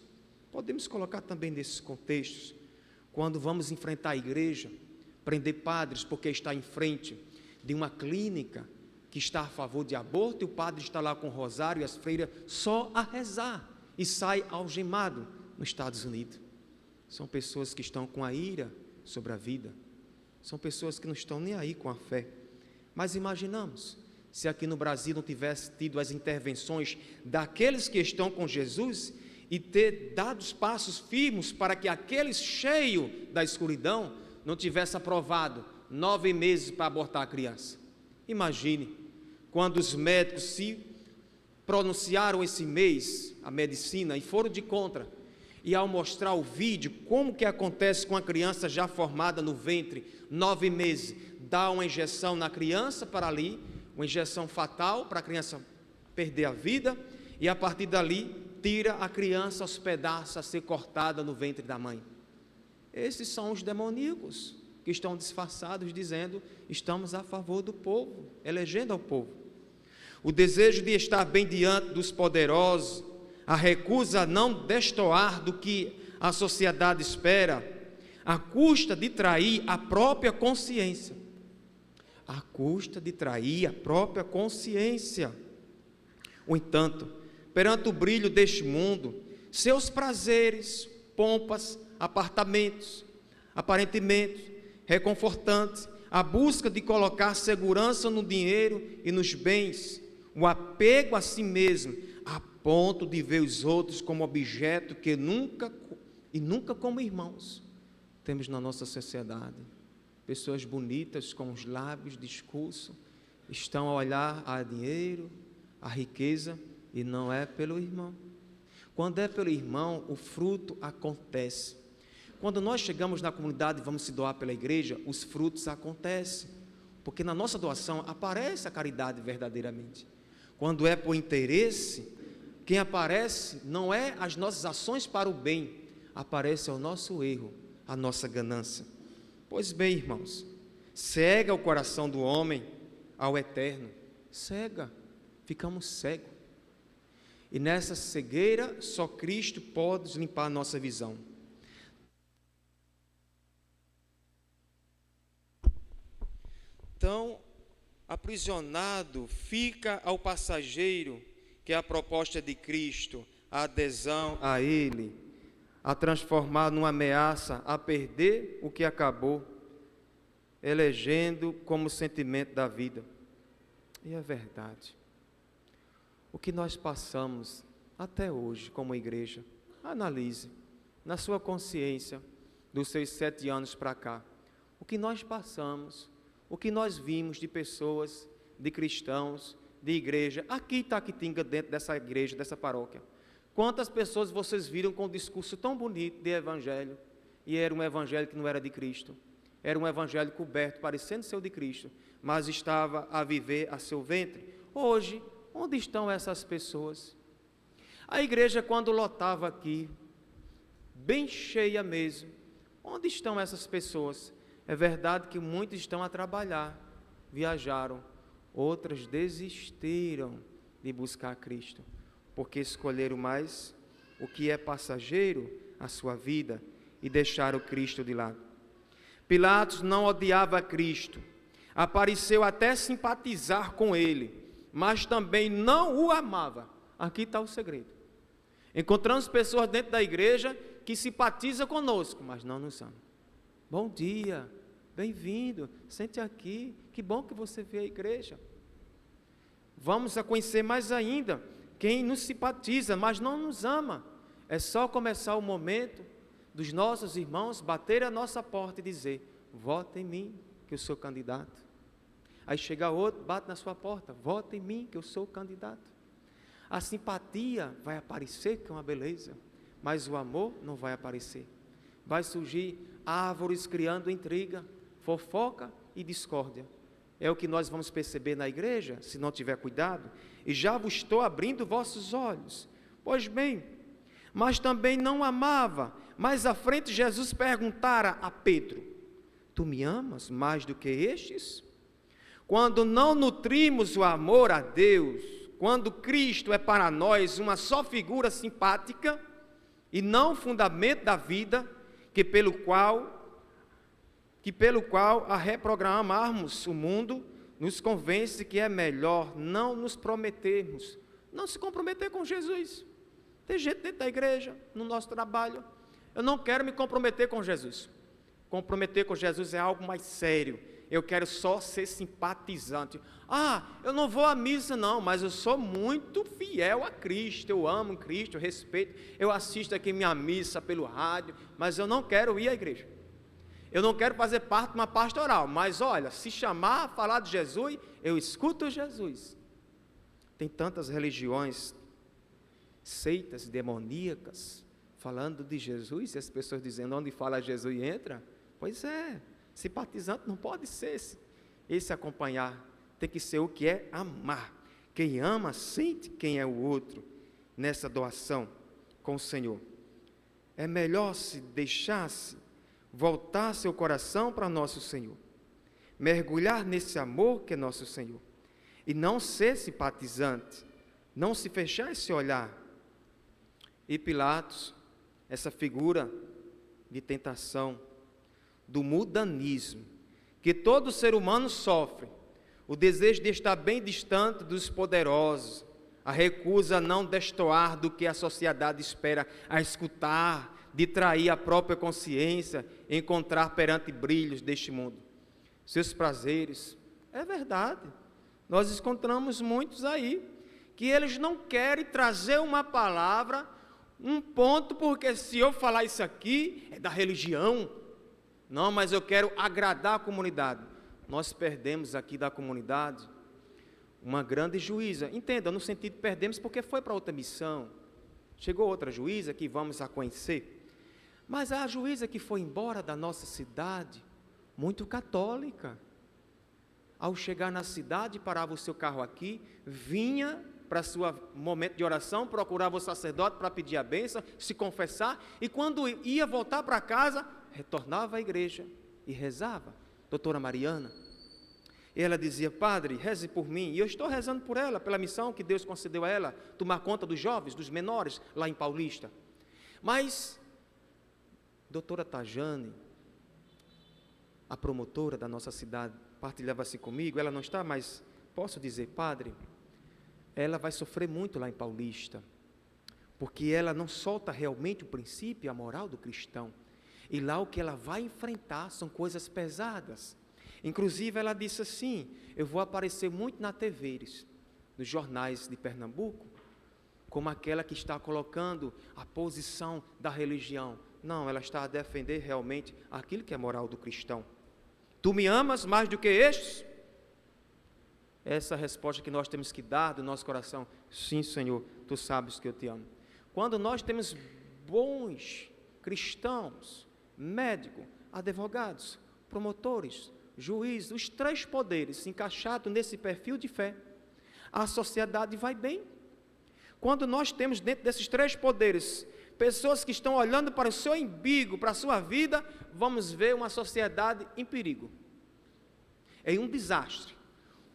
Podemos colocar também nesses contextos, quando vamos enfrentar a igreja, prender padres porque está em frente de uma clínica que está a favor de aborto, e o padre está lá com o rosário e as freiras só a rezar, e sai algemado nos Estados Unidos. São pessoas que estão com a ira sobre a vida, são pessoas que não estão nem aí com a fé. Mas imaginamos, se aqui no Brasil não tivesse tido as intervenções daqueles que estão com Jesus, e ter dado os passos firmes para que aquele cheio da escuridão não tivesse aprovado 9 meses para abortar a criança. Imagine, quando os médicos se pronunciaram esse mês, a medicina, e foram de contra, e ao mostrar o vídeo, como que acontece com a criança já formada no ventre, 9 meses, dá uma injeção na criança para ali, uma injeção fatal para a criança perder a vida, e a partir dali, tira a criança aos pedaços a ser cortada no ventre da mãe. Esses são os demoníacos que estão disfarçados dizendo, estamos a favor do povo, elegendo ao povo. O desejo de estar bem diante dos poderosos, a recusa a não destoar do que a sociedade espera, à custa de trair a própria consciência. À custa de trair a própria consciência. No entanto, perante o brilho deste mundo, seus prazeres, pompas, apartamentos, aparentemente reconfortantes, a busca de colocar segurança no dinheiro e nos bens, o apego a si mesmo, a ponto de ver os outros como objeto que nunca como irmãos temos na nossa sociedade. Pessoas bonitas com os lábios, discurso, estão a olhar a dinheiro, a riqueza, e não é pelo irmão. Quando é pelo irmão, o fruto acontece. Quando nós chegamos na comunidade e vamos se doar pela igreja, os frutos acontecem, porque na nossa doação aparece a caridade verdadeiramente. Quando é por interesse, quem aparece não é as nossas ações para o bem, aparece o nosso erro, a nossa ganância. Pois bem, irmãos, cega o coração do homem ao eterno, cega, ficamos cegos. E nessa cegueira, só Cristo pode limpar a nossa visão. Então, aprisionado fica ao passageiro, que é a proposta de Cristo, a adesão a Ele, a transformar numa ameaça, a perder o que acabou, elegendo como sentimento da vida. E é verdade. O que nós passamos até hoje como igreja, analise na sua consciência dos seus 7 anos para cá, o que nós passamos, o que nós vimos de pessoas, de cristãos, de igreja, aqui em Itaquitinga, dentro dessa igreja, dessa paróquia. Quantas pessoas vocês viram com um discurso tão bonito de evangelho, e era um evangelho que não era de Cristo, era um evangelho coberto, parecendo ser o de Cristo, mas estava a viver a seu ventre. Hoje, onde estão essas pessoas? A igreja, quando lotava aqui, bem cheia mesmo, onde estão essas pessoas? É verdade que muitos estão a trabalhar, viajaram, outras desistiram de buscar Cristo, porque escolheram mais o que é passageiro, a sua vida, e deixaram Cristo de lado. Pilatos não odiava Cristo, apareceu até simpatizar com ele, mas também não o amava. Aqui está o segredo. Encontramos pessoas dentro da igreja que simpatizam conosco, mas não nos amam. Bom dia, bem-vindo, sente aqui, que bom que você veio à igreja. Vamos a conhecer mais ainda quem nos simpatiza, mas não nos ama. É só começar o momento dos nossos irmãos bater a nossa porta e dizer: vota em mim, que eu sou candidato. Aí chega outro, bate na sua porta: vota em mim, que eu sou candidato. A simpatia vai aparecer, que é uma beleza, mas o amor não vai aparecer. Vai surgir árvores criando intriga, fofoca e discórdia. É o que nós vamos perceber na igreja, se não tiver cuidado. E já vos estou abrindo vossos olhos. Pois bem, mas também não amava. Mais à frente Jesus perguntara a Pedro: tu me amas mais do que estes? Quando não nutrimos o amor a Deus, quando Cristo é para nós uma só figura simpática e não fundamento da vida, que pelo qual a reprogramarmos o mundo, nos convence que é melhor não nos prometermos, não se comprometer com Jesus. Tem gente dentro da igreja, no nosso trabalho: eu não quero me comprometer com Jesus. Comprometer com Jesus é algo mais sério. Eu quero só ser simpatizante. Eu não vou à missa não, mas eu sou muito fiel a Cristo, eu amo Cristo, eu respeito, eu assisto aqui minha missa pelo rádio, mas eu não quero ir à igreja. Eu não quero fazer parte de uma pastoral, mas olha, se chamar a falar de Jesus, eu escuto Jesus. Tem tantas religiões, seitas demoníacas, falando de Jesus, e as pessoas dizendo: onde fala Jesus entra. Pois é, simpatizante não pode ser esse acompanhar, tem que ser o que é amar. Quem ama sente quem é o outro nessa doação com o Senhor. É melhor se deixasse voltar seu coração para nosso Senhor, mergulhar nesse amor que é nosso Senhor, e não ser simpatizante, não se fechar esse olhar. E Pilatos, essa figura de tentação, do mudanismo, que todo ser humano sofre, o desejo de estar bem distante dos poderosos, a recusa a não destoar do que a sociedade espera a escutar, de trair a própria consciência, encontrar perante brilhos deste mundo seus prazeres. É verdade, nós encontramos muitos aí, que eles não querem trazer uma palavra, um ponto, porque se eu falar isso aqui, é da religião, não, mas eu quero agradar a comunidade. Nós perdemos aqui da comunidade uma grande juíza, entenda, no sentido perdemos porque foi para outra missão, chegou outra juíza que vamos a conhecer, mas a juíza que foi embora da nossa cidade, muito católica, ao chegar na cidade, parava o seu carro aqui, vinha para seu momento de oração, procurava o sacerdote para pedir a bênção, se confessar, e quando ia voltar para casa, retornava à igreja e rezava. Doutora Mariana, e ela dizia: padre, reze por mim, e eu estou rezando por ela, pela missão que Deus concedeu a ela, tomar conta dos jovens, dos menores, lá em Paulista. Mas, doutora Tajane, a promotora da nossa cidade, partilhava-se comigo, ela não está, mas posso dizer, padre, ela vai sofrer muito lá em Paulista, porque ela não solta realmente o princípio e a moral do cristão, e lá o que ela vai enfrentar são coisas pesadas. Inclusive ela disse assim: eu vou aparecer muito na TV, nos jornais de Pernambuco, como aquela que está colocando a posição da religião. Não, ela está a defender realmente aquilo que é moral do cristão. Tu me amas mais do que estes? Essa é a resposta que nós temos que dar do nosso coração. Sim, Senhor, tu sabes que eu te amo. Quando nós temos bons cristãos, médicos, advogados, promotores, juízes, os três poderes encaixados nesse perfil de fé, a sociedade vai bem. Quando nós temos dentro desses três poderes pessoas que estão olhando para o seu umbigo, para a sua vida, vamos ver uma sociedade em perigo, em um desastre,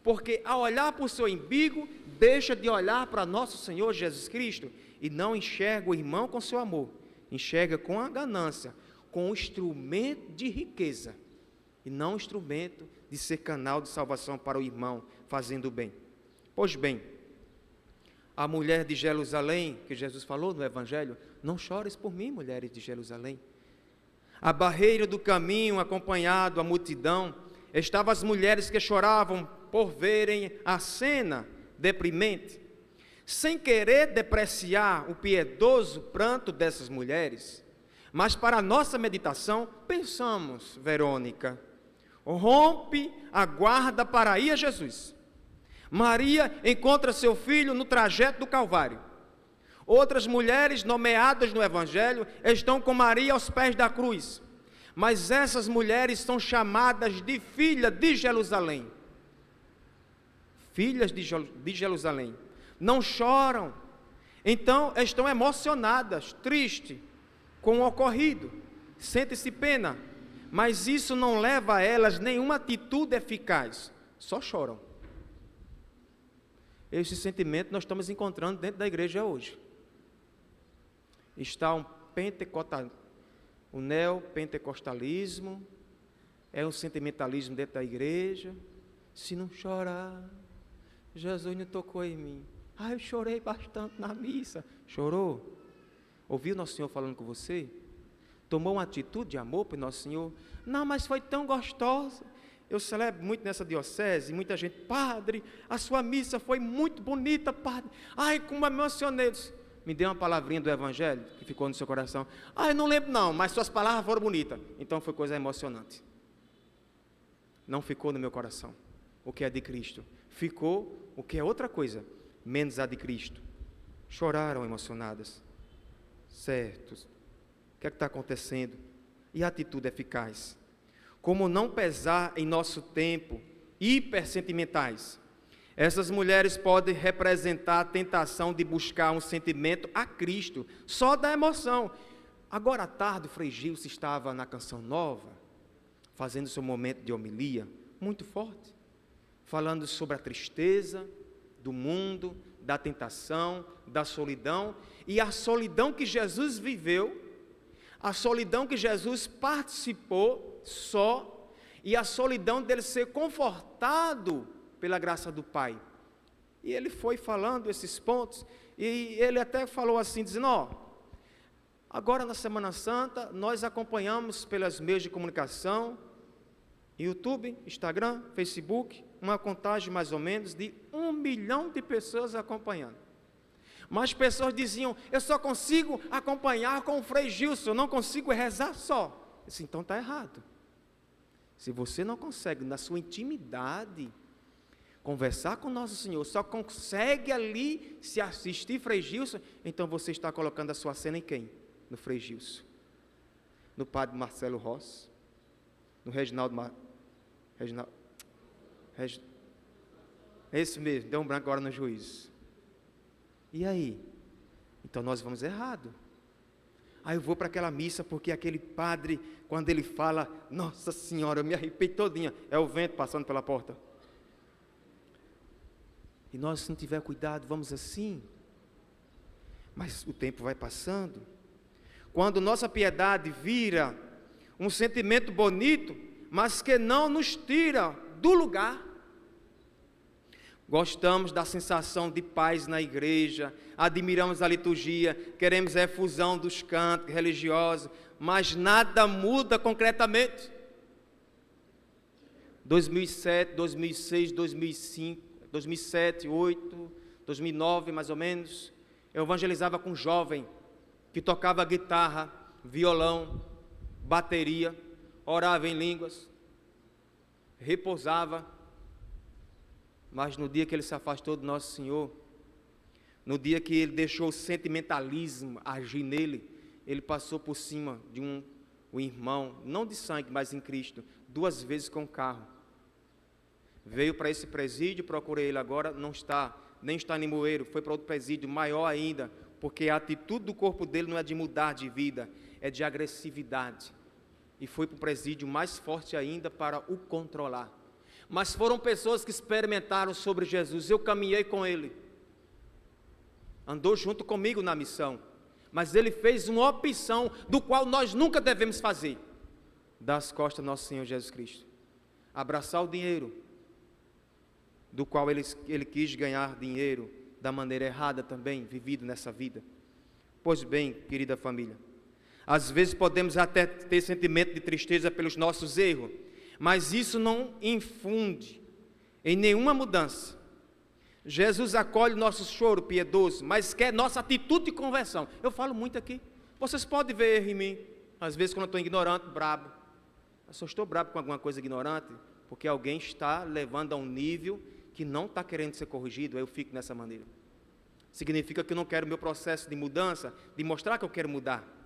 porque ao olhar para o seu umbigo, deixa de olhar para nosso Senhor Jesus Cristo, e não enxerga o irmão com seu amor, enxerga com a ganância, com o instrumento de riqueza, e não instrumento de ser canal de salvação para o irmão, fazendo o bem. Pois bem, a mulher de Jerusalém, que Jesus falou no Evangelho: não chores por mim, mulheres de Jerusalém. À barreira do caminho, acompanhado a multidão, estavam as mulheres que choravam por verem a cena deprimente. Sem querer depreciar o piedoso pranto dessas mulheres, mas para a nossa meditação, pensamos, Verônica, rompe a guarda para ir a Jesus. Maria encontra seu filho no trajeto do Calvário. Outras mulheres nomeadas no Evangelho estão com Maria aos pés da cruz. Mas essas mulheres são chamadas de filhas de Jerusalém. Filhas de Jerusalém. Não choram. Então estão emocionadas, tristes com o ocorrido. Sentem-se pena. Mas isso não leva a elas nenhuma atitude eficaz. Só choram. Esse sentimento nós estamos encontrando dentro da igreja hoje. Está um neopentecostalismo, é um sentimentalismo dentro da igreja. Se não chorar, Jesus não tocou em mim. Eu chorei bastante na missa. Chorou? Ouviu Nosso Senhor falando com você? Tomou uma atitude de amor para Nosso Senhor? Não, mas foi tão gostosa. Eu celebro muito nessa diocese, muita gente: padre, a sua missa foi muito bonita, padre. Como eu me emocionei. Me dê uma palavrinha do Evangelho que ficou no seu coração. Eu não lembro não, mas suas palavras foram bonitas. Então foi coisa emocionante. Não ficou no meu coração o que é de Cristo. Ficou o que é outra coisa, menos a de Cristo. Choraram emocionadas. Certo. O que é que está acontecendo? E a atitude eficaz? Como não pesar em nosso tempo hipersentimentais? Essas mulheres podem representar a tentação de buscar um sentimento a Cristo, só da emoção. Agora à tarde, o Frei Gilson estava na Canção Nova, fazendo seu momento de homilia, muito forte, falando sobre a tristeza do mundo, da tentação, da solidão, e a solidão que Jesus viveu,
A solidão que Jesus participou só, e a solidão dele ser confortado pela graça do Pai. E ele foi falando esses pontos, e ele até falou assim, dizendo, agora na Semana Santa, nós acompanhamos pelas meios de comunicação, YouTube, Instagram, Facebook, uma contagem mais ou menos de 1 milhão de pessoas acompanhando. Mas pessoas diziam, eu só consigo acompanhar com o Frei Gilson, eu não consigo rezar só. Eu disse, então está errado. Se você não consegue, na sua intimidade, conversar com Nosso Senhor, só consegue ali se assistir Frei Gilson, então você está colocando a sua cena em quem? No Frei Gilson, no Padre Marcelo Rossi, no esse mesmo, deu um branco agora no juízo. E aí? Então nós vamos errado. Aí eu vou para aquela missa porque aquele padre, quando ele fala, Nossa Senhora, eu me arrepei todinha, é o vento passando pela porta. E nós, se não tiver cuidado, vamos assim. Mas o tempo vai passando. Quando nossa piedade vira um sentimento bonito, mas que não nos tira do lugar. Gostamos da sensação de paz na igreja, admiramos a liturgia, queremos a efusão dos cantos religiosos, mas nada muda concretamente. 2007, 2006, 2005, 2007, 2008, 2009 mais ou menos, eu evangelizava com um jovem que tocava guitarra, violão, bateria, orava em línguas, repousava, mas no dia que ele se afastou do Nosso Senhor, no dia que ele deixou o sentimentalismo agir nele, ele passou por cima de um irmão, não de sangue, mas em Cristo, 2 vezes com o carro. Veio para esse presídio, procurei ele agora, não está, nem está em Limoeiro, foi para outro presídio maior ainda, porque a atitude do corpo dele não é de mudar de vida, é de agressividade. E foi para o presídio mais forte ainda para o controlar. Mas foram pessoas que experimentaram sobre Jesus, eu caminhei com ele, andou junto comigo na missão, mas ele fez uma opção do qual nós nunca devemos fazer, dar as costas ao nosso Senhor Jesus Cristo, abraçar o dinheiro, do qual ele quis ganhar dinheiro da maneira errada também, vivido nessa vida. Pois bem, querida família, às vezes podemos até ter sentimento de tristeza pelos nossos erros, mas isso não infunde em nenhuma mudança. Jesus acolhe nosso choro piedoso, mas quer nossa atitude de conversão. Eu falo muito aqui, vocês podem ver erro em mim, às vezes quando eu estou ignorante, brabo. Eu só estou brabo com alguma coisa ignorante, porque alguém está levando a um nível que não está querendo ser corrigido, aí eu fico nessa maneira. Significa que eu não quero o meu processo de mudança, de mostrar que eu quero mudar.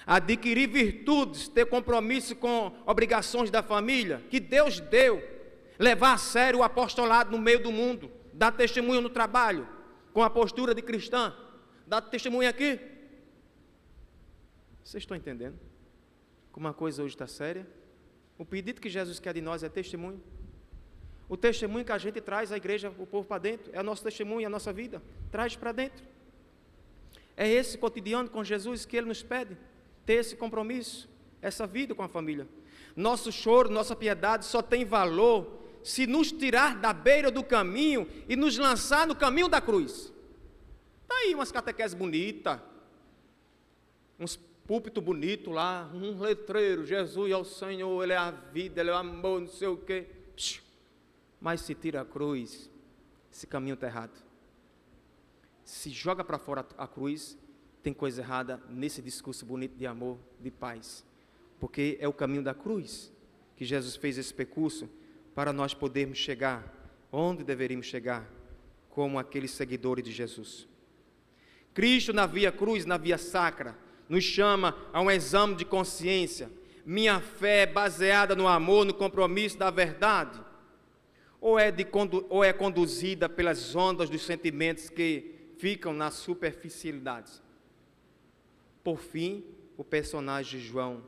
Adquirir virtudes, ter compromisso com obrigações da família, que Deus deu, levar a sério o apostolado no meio do mundo, dar testemunho no trabalho, com a postura de cristã, dar testemunho aqui. Vocês estão entendendo? Como a coisa hoje está séria? O pedido que Jesus quer de nós é testemunho. O testemunho que a gente traz à igreja, o povo para dentro, é o nosso testemunho, é a nossa vida, traz para dentro. É esse cotidiano com Jesus que Ele nos pede, ter esse compromisso, essa vida com a família. Nosso choro, nossa piedade só tem valor se nos tirar da beira do caminho e nos lançar no caminho da cruz. Está aí umas catequeses bonitas, uns púlpito bonito lá, um letreiro, Jesus é o Senhor, Ele é a vida, Ele é o amor, não sei o quê. Mas se tira a cruz, esse caminho está errado. Se joga para fora a cruz, tem coisa errada nesse discurso bonito de amor, de paz. Porque é o caminho da cruz que Jesus fez esse percurso para nós podermos chegar onde deveríamos chegar, como aqueles seguidores de Jesus. Cristo na via cruz, na via sacra, nos chama a um exame de consciência. Minha fé é baseada no amor, no compromisso da verdade? Ou é conduzida pelas ondas dos sentimentos que ficam na superficialidade? Por fim, o personagem de João.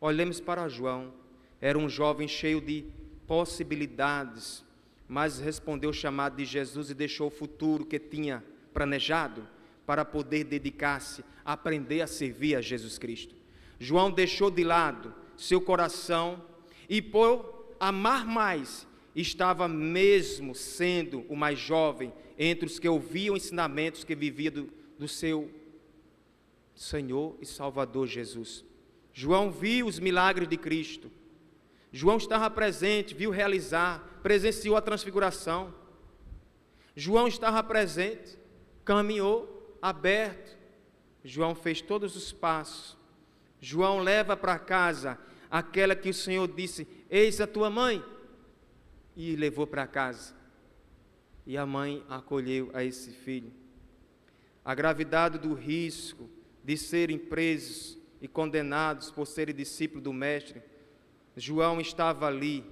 Olhemos para João. Era um jovem cheio de possibilidades, mas respondeu o chamado de Jesus e deixou o futuro que tinha planejado para poder dedicar-se a aprender a servir a Jesus Cristo. João deixou de lado seu coração e, por amar mais, estava mesmo sendo o mais jovem entre os que ouviam ensinamentos que vivia do seu Senhor e Salvador Jesus. João viu os milagres de Cristo. João estava presente, viu realizar, presenciou a transfiguração. João estava presente, caminhou aberto. João fez todos os passos. João leva para casa aquela que o Senhor disse: eis a tua mãe, e levou para casa. E a mãe acolheu a esse filho. A gravidade do risco de serem presos e condenados por serem discípulos do Mestre, João estava ali.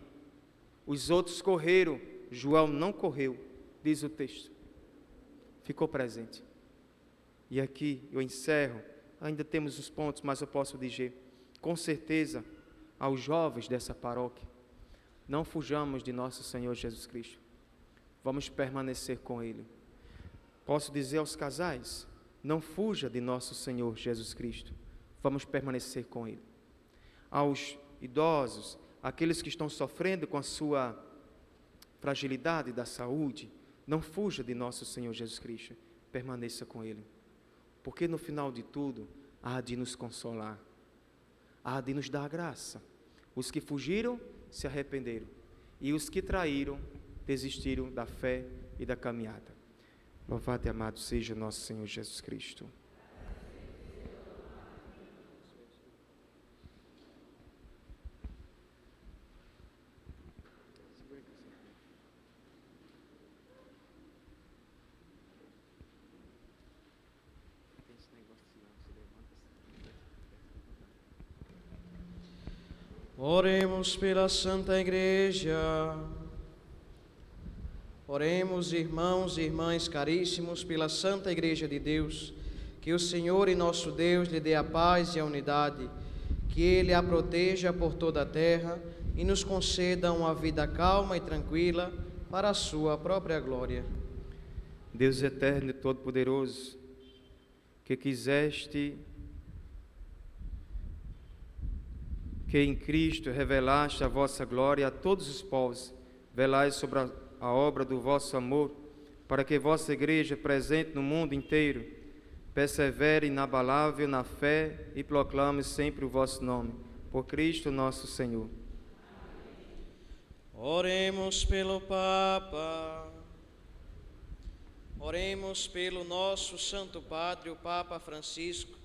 Os outros correram, João não correu, diz o texto. Ficou presente. E aqui eu encerro. Ainda temos os pontos, mas eu posso dizer, com certeza, aos jovens dessa paróquia: não fujamos de nosso Senhor Jesus Cristo. Vamos permanecer com Ele. Posso dizer aos casais: não fuja de nosso Senhor Jesus Cristo. Vamos permanecer com Ele. Aos idosos, aqueles que estão sofrendo com a sua fragilidade da saúde, não fuja de nosso Senhor Jesus Cristo. Permaneça com Ele. Porque no final de tudo, há de nos consolar, há de nos dar graça. Os que fugiram se arrependeram, e os que traíram desistiram da fé e da caminhada. Louvado e amado seja nosso Senhor Jesus Cristo.
Oremos pela Santa Igreja. Oremos, irmãos e irmãs caríssimos, pela Santa Igreja de Deus, que o Senhor e nosso Deus lhe dê a paz e a unidade, que Ele a proteja por toda a terra e nos conceda uma vida calma e tranquila para a sua própria glória.
Deus eterno e todo-poderoso, que quiseste que em Cristo revelaste a vossa glória a todos os povos, velai sobre a obra do vosso amor, para que vossa igreja, presente no mundo inteiro, persevere inabalável na fé e proclame sempre o vosso nome. Por Cristo nosso Senhor.
Oremos pelo Papa. Oremos pelo nosso Santo Padre, o Papa Francisco,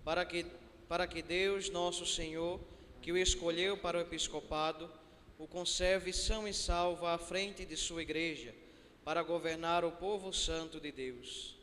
para que Deus, nosso Senhor, que o escolheu para o episcopado, o conserve são e salvo à frente de sua igreja, para governar o povo santo de Deus.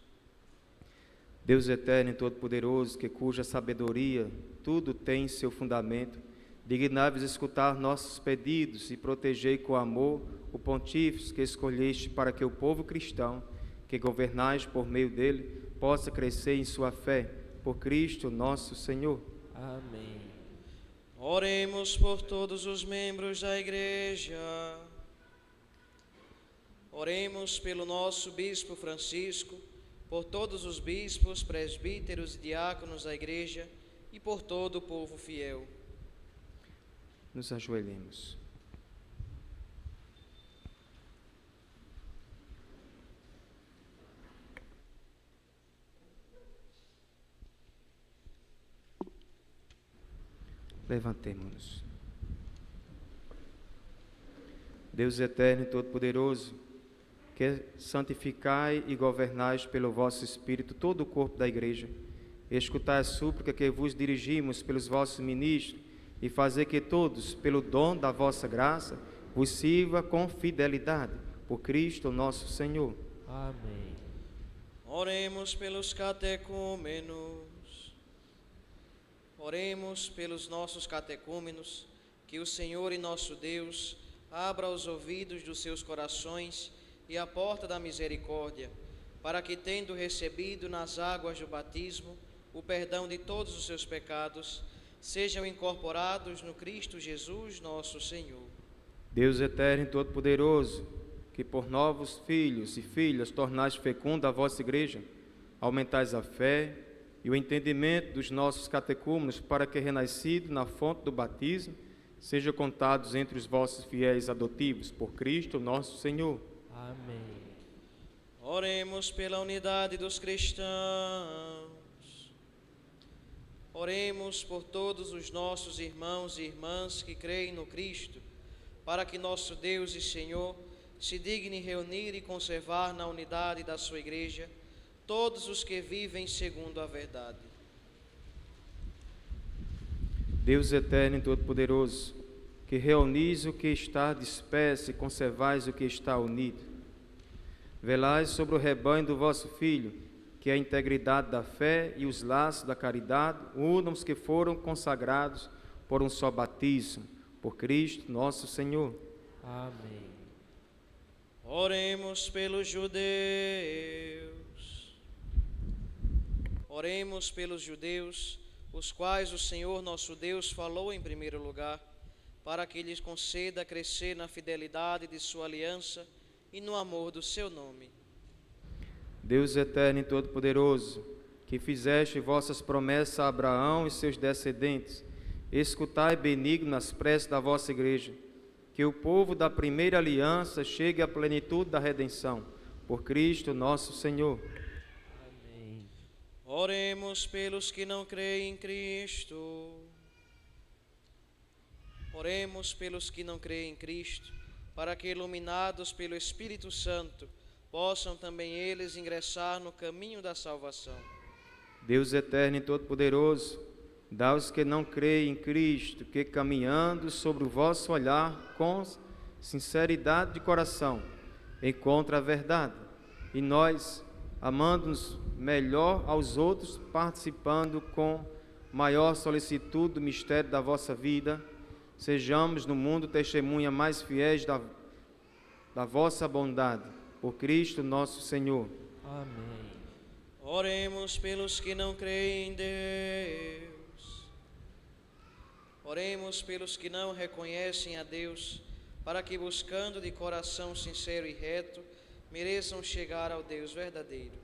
Deus eterno e todo-poderoso, que cuja sabedoria tudo tem seu fundamento, dignai-vos escutar nossos pedidos e protegei com amor o pontífice que escolheste para que o povo cristão, que governais por meio dele, possa crescer em sua fé, por Cristo nosso Senhor.
Amém.
Oremos por todos os membros da Igreja. Oremos pelo nosso Bispo Francisco, por todos os bispos, presbíteros e diáconos da Igreja e por todo o povo fiel.
Nos ajoelhemos. Levantemo-nos. Deus eterno e todo-poderoso, que santificai e governais pelo vosso Espírito todo o corpo da Igreja, escutai a súplica que vos dirigimos pelos vossos ministros e fazer que todos, pelo dom da vossa graça, vos sirva com fidelidade, por Cristo nosso Senhor.
Amém.
Oremos pelos catecúmenos. Oremos pelos nossos catecúmenos, que o Senhor e nosso Deus abra os ouvidos dos seus corações e a porta da misericórdia, para que, tendo recebido nas águas do batismo o perdão de todos os seus pecados, sejam incorporados no Cristo Jesus, nosso Senhor.
Deus eterno e todo-poderoso, que por novos filhos e filhas tornais fecunda a vossa igreja, aumentais a fé, e o entendimento dos nossos catecúmenos, para que, renascido na fonte do batismo, sejam contados entre os vossos fiéis adotivos, por Cristo nosso Senhor.
Amém.
Oremos pela unidade dos cristãos. Oremos por todos os nossos irmãos e irmãs que creem no Cristo, para que nosso Deus e Senhor se digne reunir e conservar na unidade da sua Igreja todos os que vivem segundo a verdade.
Deus eterno e todo-poderoso, que reunis o que está disperso e conservais o que está unido, velai sobre o rebanho do vosso Filho, que a integridade da fé e os laços da caridade unam os que foram consagrados por um só batismo, por Cristo nosso Senhor.
Amém.
Oremos pelos judeus. Oremos pelos judeus, os quais o Senhor nosso Deus falou em primeiro lugar, para que lhes conceda crescer na fidelidade de sua aliança e no amor do seu nome.
Deus eterno e todo-poderoso, que fizeste vossas promessas a Abraão e seus descendentes, escutai benigno nas preces da vossa Igreja, que o povo da primeira aliança chegue à plenitude da redenção, por Cristo nosso Senhor.
Amém.
Oremos pelos que não creem em Cristo. Oremos pelos que não creem em Cristo, para que, iluminados pelo Espírito Santo, possam também eles ingressar no caminho da salvação.
Deus eterno e todo-poderoso, dá aos que não creem em Cristo, que caminhando sobre o vosso olhar com sinceridade de coração, encontre a verdade. E nós, amando-nos melhor aos outros, participando com maior solicitude do mistério da vossa vida, sejamos no mundo testemunha mais fiéis da vossa bondade, por Cristo nosso Senhor.
Amém.
Oremos pelos que não creem em Deus. Oremos pelos que não reconhecem a Deus, para que, buscando de coração sincero e reto, mereçam chegar ao Deus verdadeiro.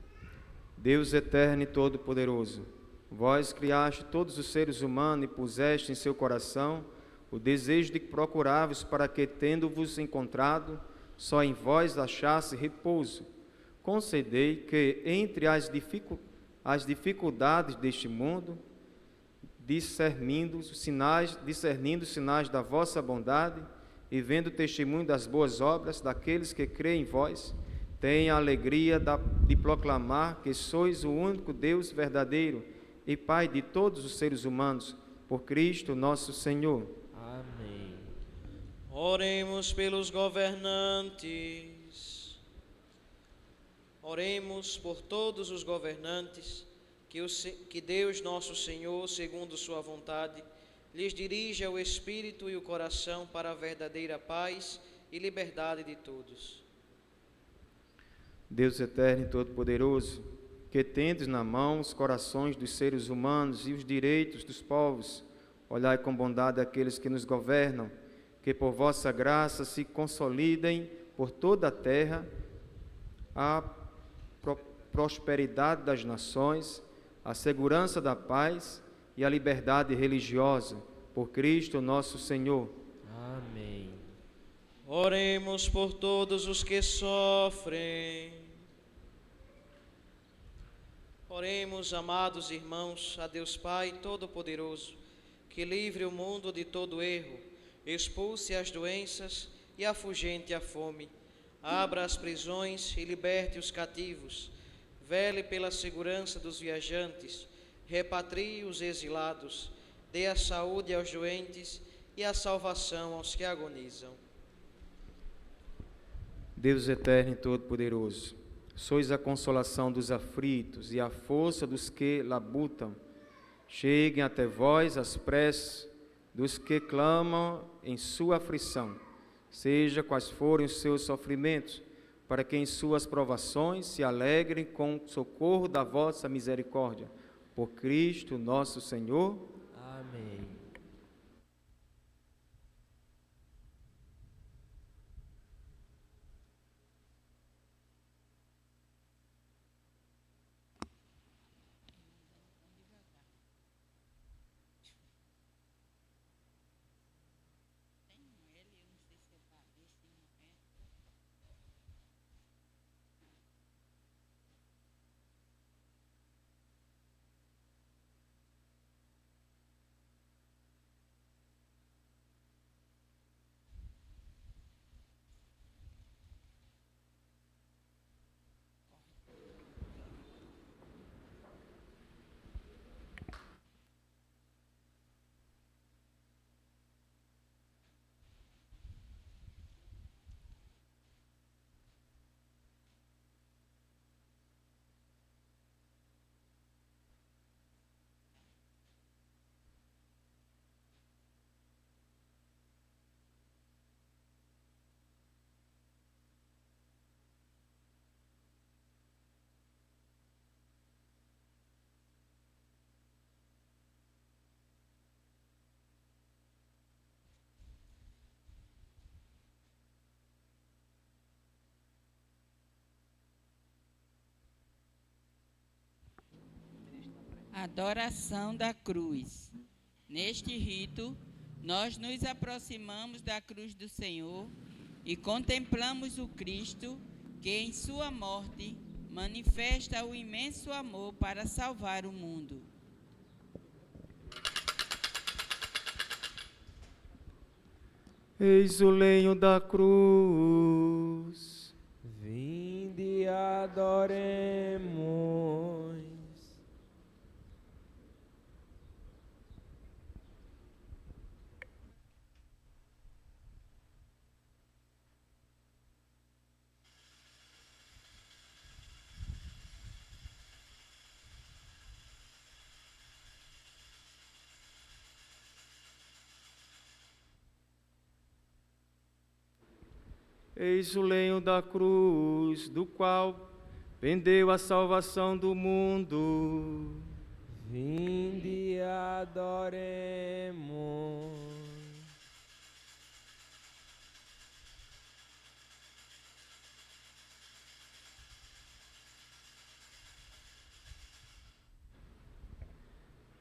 Deus eterno e todo-poderoso, vós criaste todos os seres humanos e puseste em seu coração o desejo de procurar-vos, para que, tendo-vos encontrado, só em vós achasse repouso. Concedei que, entre as dificuldades deste mundo, discernindo os sinais da vossa bondade e vendo o testemunho das boas obras daqueles que creem em vós, tenha a alegria de proclamar que sois o único Deus verdadeiro e Pai de todos os seres humanos, por Cristo nosso Senhor.
Amém.
Oremos pelos governantes. Oremos por todos os governantes, que Deus nosso Senhor, segundo sua vontade, lhes dirija o espírito e o coração para a verdadeira paz e liberdade de todos.
Deus eterno e todo-poderoso, que tendes na mão os corações dos seres humanos e os direitos dos povos, olhai com bondade aqueles que nos governam, que por vossa graça se consolidem por toda a terra a prosperidade das nações, a segurança da paz e a liberdade religiosa, por Cristo nosso Senhor.
Amém.
Oremos por todos os que sofrem. Oremos, amados irmãos, a Deus Pai Todo-Poderoso, que livre o mundo de todo erro, expulse as doenças e afugente a fome, abra as prisões e liberte os cativos, vele pela segurança dos viajantes, repatrie os exilados, dê a saúde aos doentes e a salvação aos que agonizam.
Deus eterno e todo-poderoso, sois a consolação dos aflitos e a força dos que labutam. Cheguem até vós as preces dos que clamam em sua aflição, seja quais forem os seus sofrimentos, para que em suas provações se alegrem com o socorro da vossa misericórdia. Por Cristo nosso Senhor.
Amém.
adoração da cruz. Neste rito, nós nos aproximamos da cruz do Senhor e contemplamos o Cristo que, em sua morte, manifesta o imenso amor para salvar o mundo.
Eis o lenho da cruz.
Vinde e adoremos.
Eis o lenho da cruz, do qual pendeu a salvação do mundo.
Vinde e adoremos.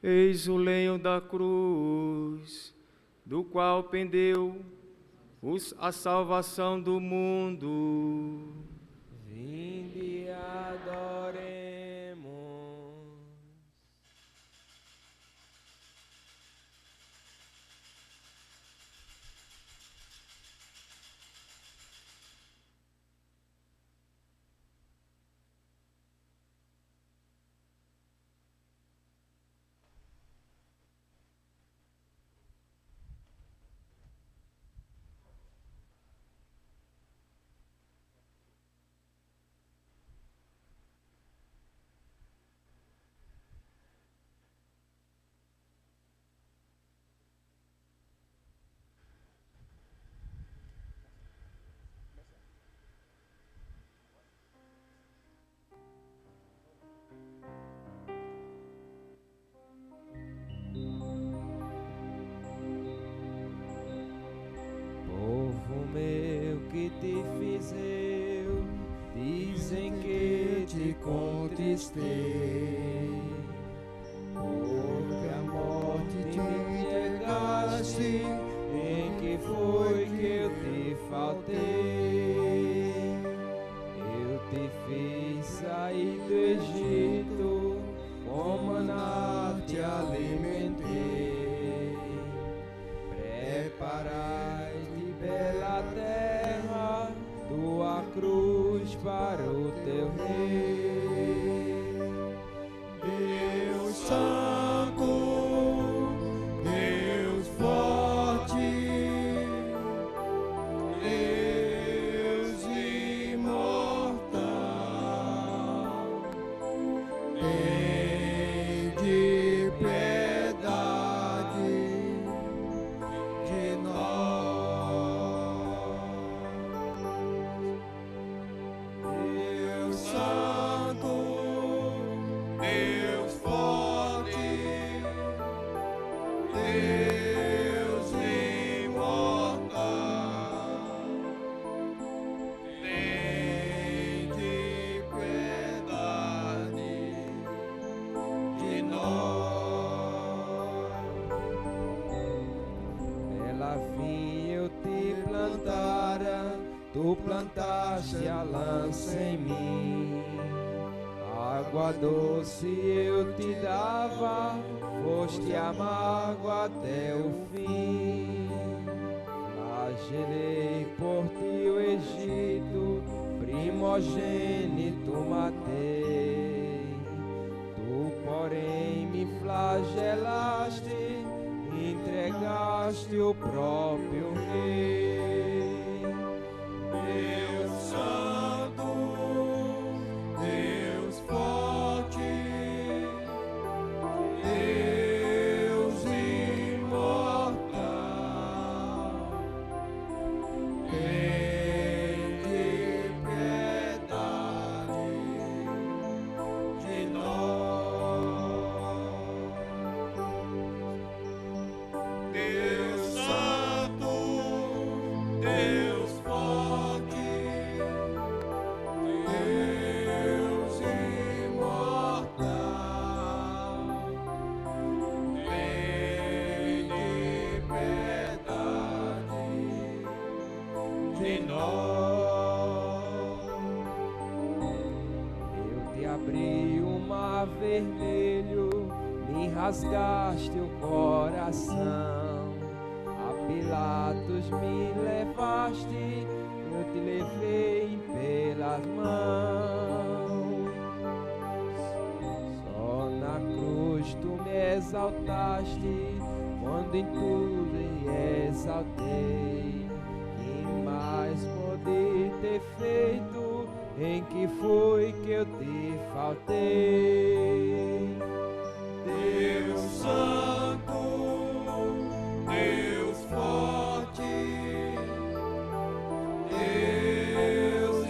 Eis o lenho da cruz, do qual pendeu a salvação do mundo.
Vinde e adoremos. Povo meu, que te fiz eu, dizem que te contristei, porque a morte te entregaste, em que foi que eu te faltei. Eu te fiz sair do Egito, com maná te alimentei, preparai-te bela terra, tua cruz para o teu rei. Deus Santo, Deus forte, Deus imortal, tende piedade de nós. Deus Santo, Deus forte, Deus imortal, tende piedade de nós. Bela vinha eu te plantara, tu plantaste a lança em mim. Água doce eu te dava, foste amargo até o fim. Flagelei por ti o Egito, primogênito matei. Tu, porém, me flagelaste, entregaste o próprio Rei. Deus Santo, Deus forte, Deus imortal, tende piedade de nós. Deus Santo, rasgaste o coração, a Pilatos me levaste, eu te levei pelas mãos. Só na cruz tu me exaltaste, quando em tudo exaltei. Que mais pode ter feito, em que foi que eu te faltei? Deus Santo, Deus forte, Deus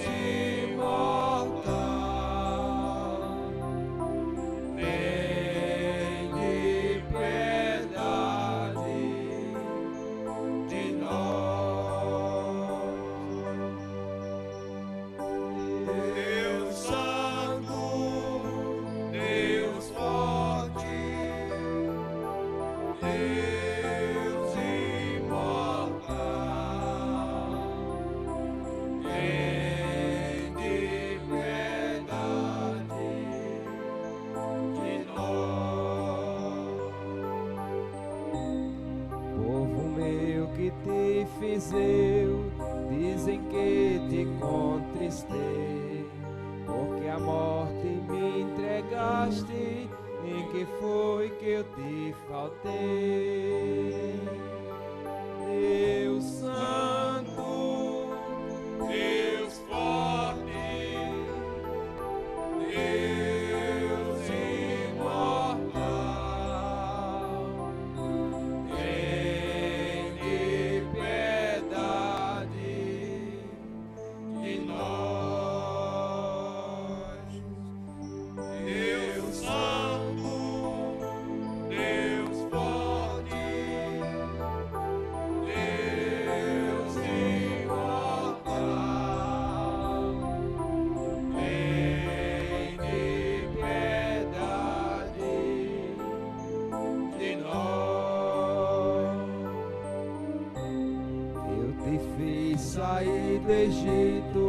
imortal, tem de piedade de nós. Deus Santo, Deus forte, Deus imortal, tem de piedade de nós. Povo meu que te fiz eu, dizem que te contristei, porque a morte me entregaste, em que foi que eu te faltei? Deus Santo, Deus forte, Deus imortal, tem de piedade de nós. Deus Santo, Deus forte, Deus imortal, tem de piedade de nós. Eu te fiz sair do Egito,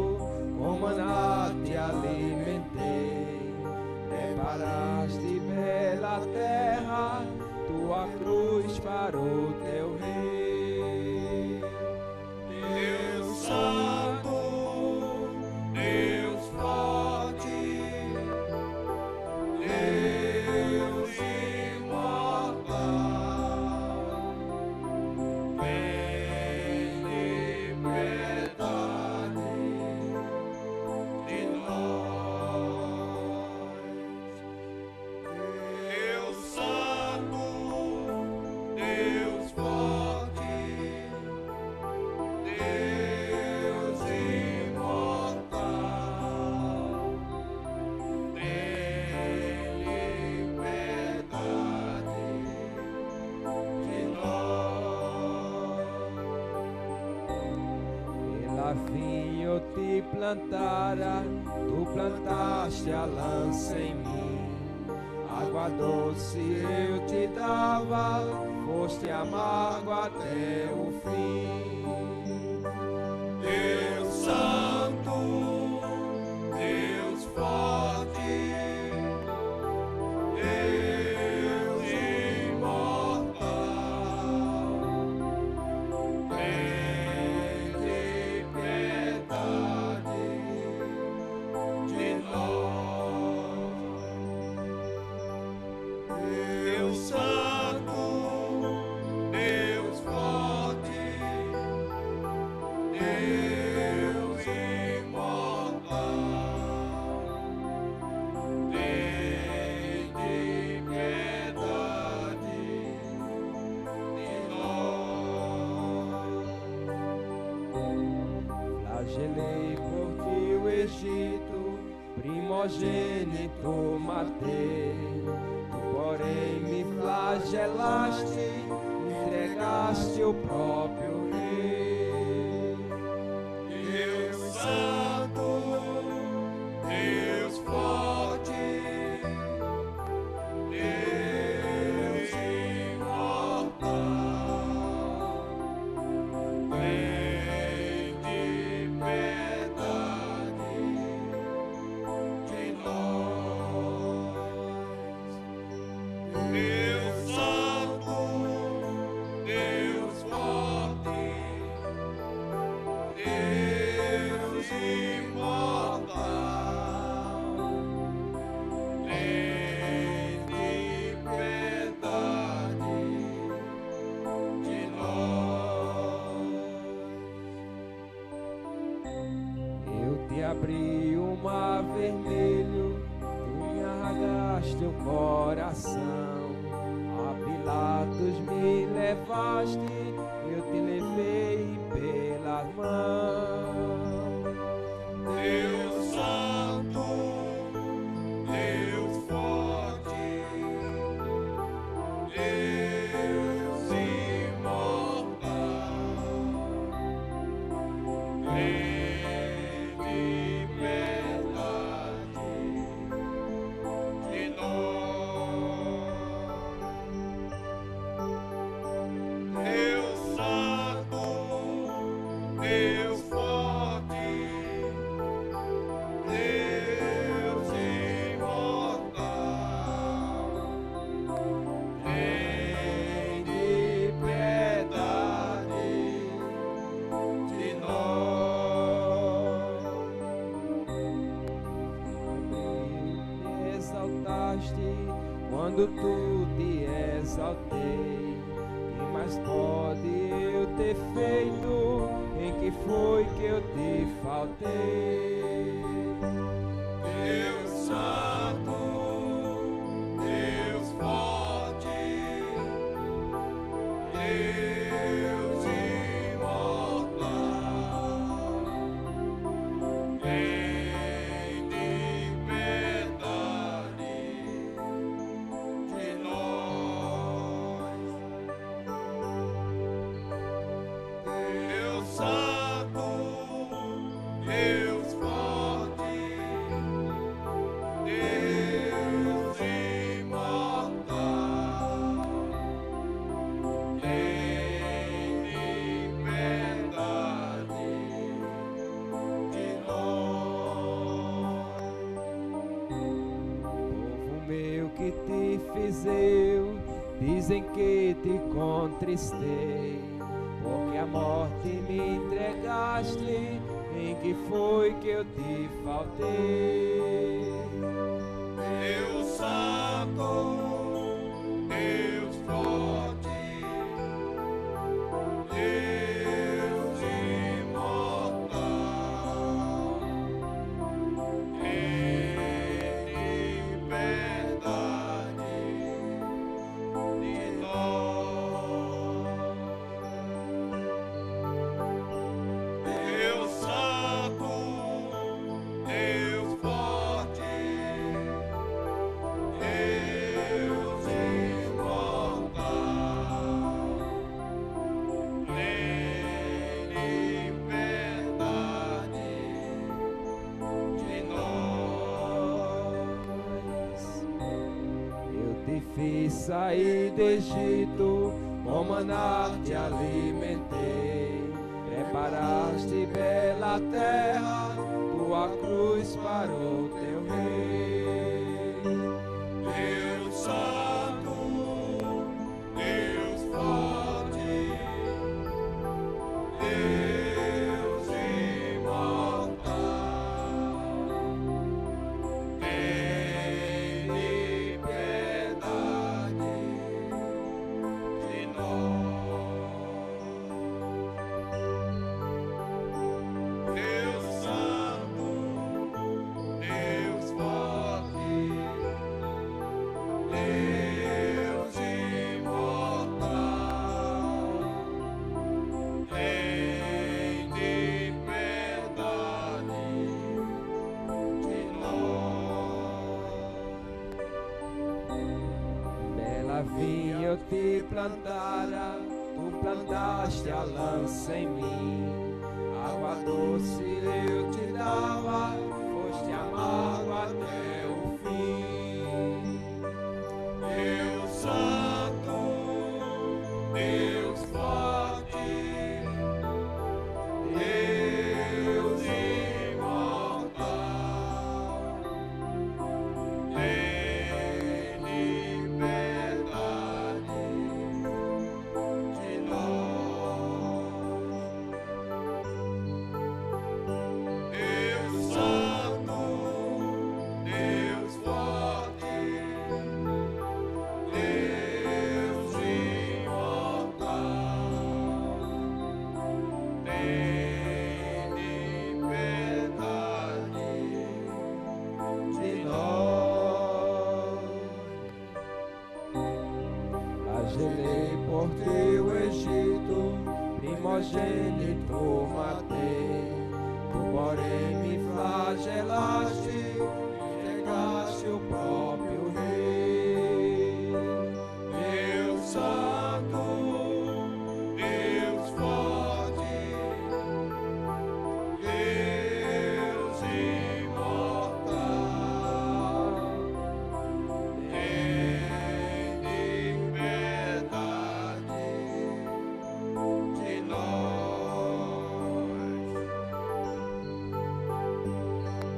com maná te alimentei, preparaste bela terra, tua cruz para o teu rei. Deus Santo, Deus forte, Deus imortal, tem de piedade de nós. Deus Santo, Deus forte, Deus imortal, tem de piedade de nós. Pela vinha eu te plantara, tu plantaste a lança em mim. Água doce eu te dava, foste amargo até o fim. Deus Santo, Deus forte, Deus imortal, tem de piedade de nós. Deus Santo, Deus forte, Deus imortal, tem de piedade de nós. Flagelei por ti o Egito, primogênito matei. Tu, porém, me flagelaste, entregaste o próprio Rei. Deus Santo, Deus forte, Deus imortal, tem de piedade de nós. Deus abri o mar vermelho, tu me arragaste o coração. A Pilatos me levaste, eu te levei pela mão. Deus Santo, Deus forte, Deus imortal, tem de piedade de nós. Deus Santo, Deus forte, Deus imortal, tem de piedade de nós. Me exaltaste quando tu te exaltei. Que mais pode eu ter feito? Em que foi que eu te faltei? Deus Santo, Deus forte, Deus imortal, tem de piedade de nós. Deus Santo, Deus forte, Deus imortal, tem de piedade de nós. Povo meu que te fiz eu, dizem que te contristei, porque a morte me entregaste. Em que foi que eu te faltei? Deus Santo, Deus forte, Deus imortal, tem de piedade de nós. Deus Santo, Deus forte, Deus imortal, tem de piedade de nós. Eu te fiz sair do Egito, com maná te alimentei. Preparaste bela terra, tua cruz para o teu rei. Deus Santo, Deus forte, Deus imortal, tem de piedade de nós. Deus Santo, Deus forte, Deus imortal, tem de piedade de nós. Bela vinha eu te plantara, tu plantaste a lança em mim. Água doce eu te dava, foste amargo até o fim. Deus Santo, Deus forte, Deus imortal, tem de piedade de nós. Deus Santo, Deus forte, Deus imortal, tirei por ti o Egito, primogênito matei. Tu, porém, me flagelaste, entregaste o próprio Rei. Deus Santo, Deus forte, Deus imortal, tem piedade de nós.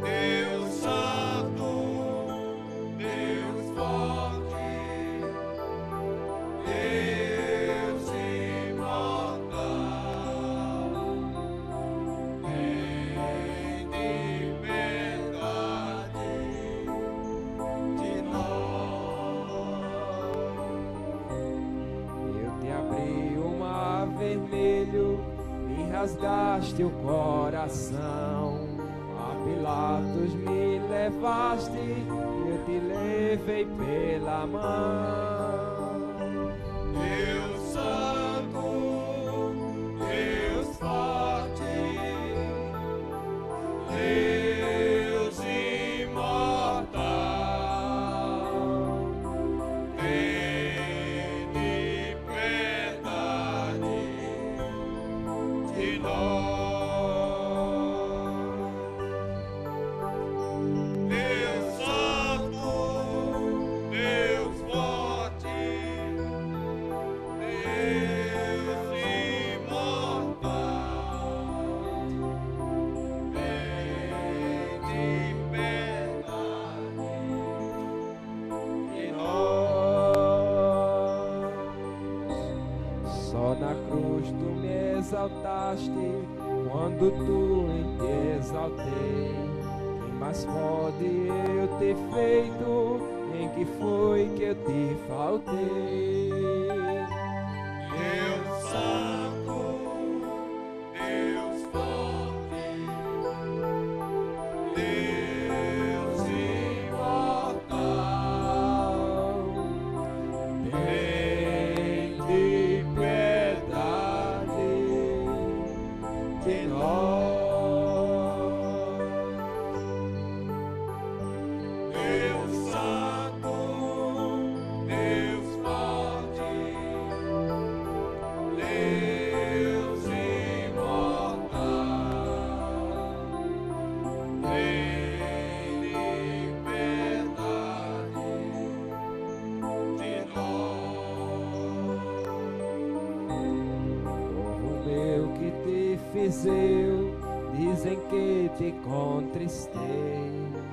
Deus Santo, Deus forte, Deus imortal, tem piedade de nós. Eu te abri o mar vermelho, me rasgaste o coração. A Pilatos me levaste, eu te levei pela mão. Deus Santo, Deus forte, Deus imortal, tem piedade de nós. Deus Santo, Deus forte, Deus imortal, tem piedade de nós. Só na cruz tu me exaltaste, quando tu em te exaltei. Quem mais pode eu ter feito? Em que foi que eu te faltei? Deus Santo, Deus forte, Deus imortal, tem de piedade de nós. Deus Santo, Deus forte, Deus imortal, tem de piedade de nós. Povo meu que te fiz eu, dizem que te contristei,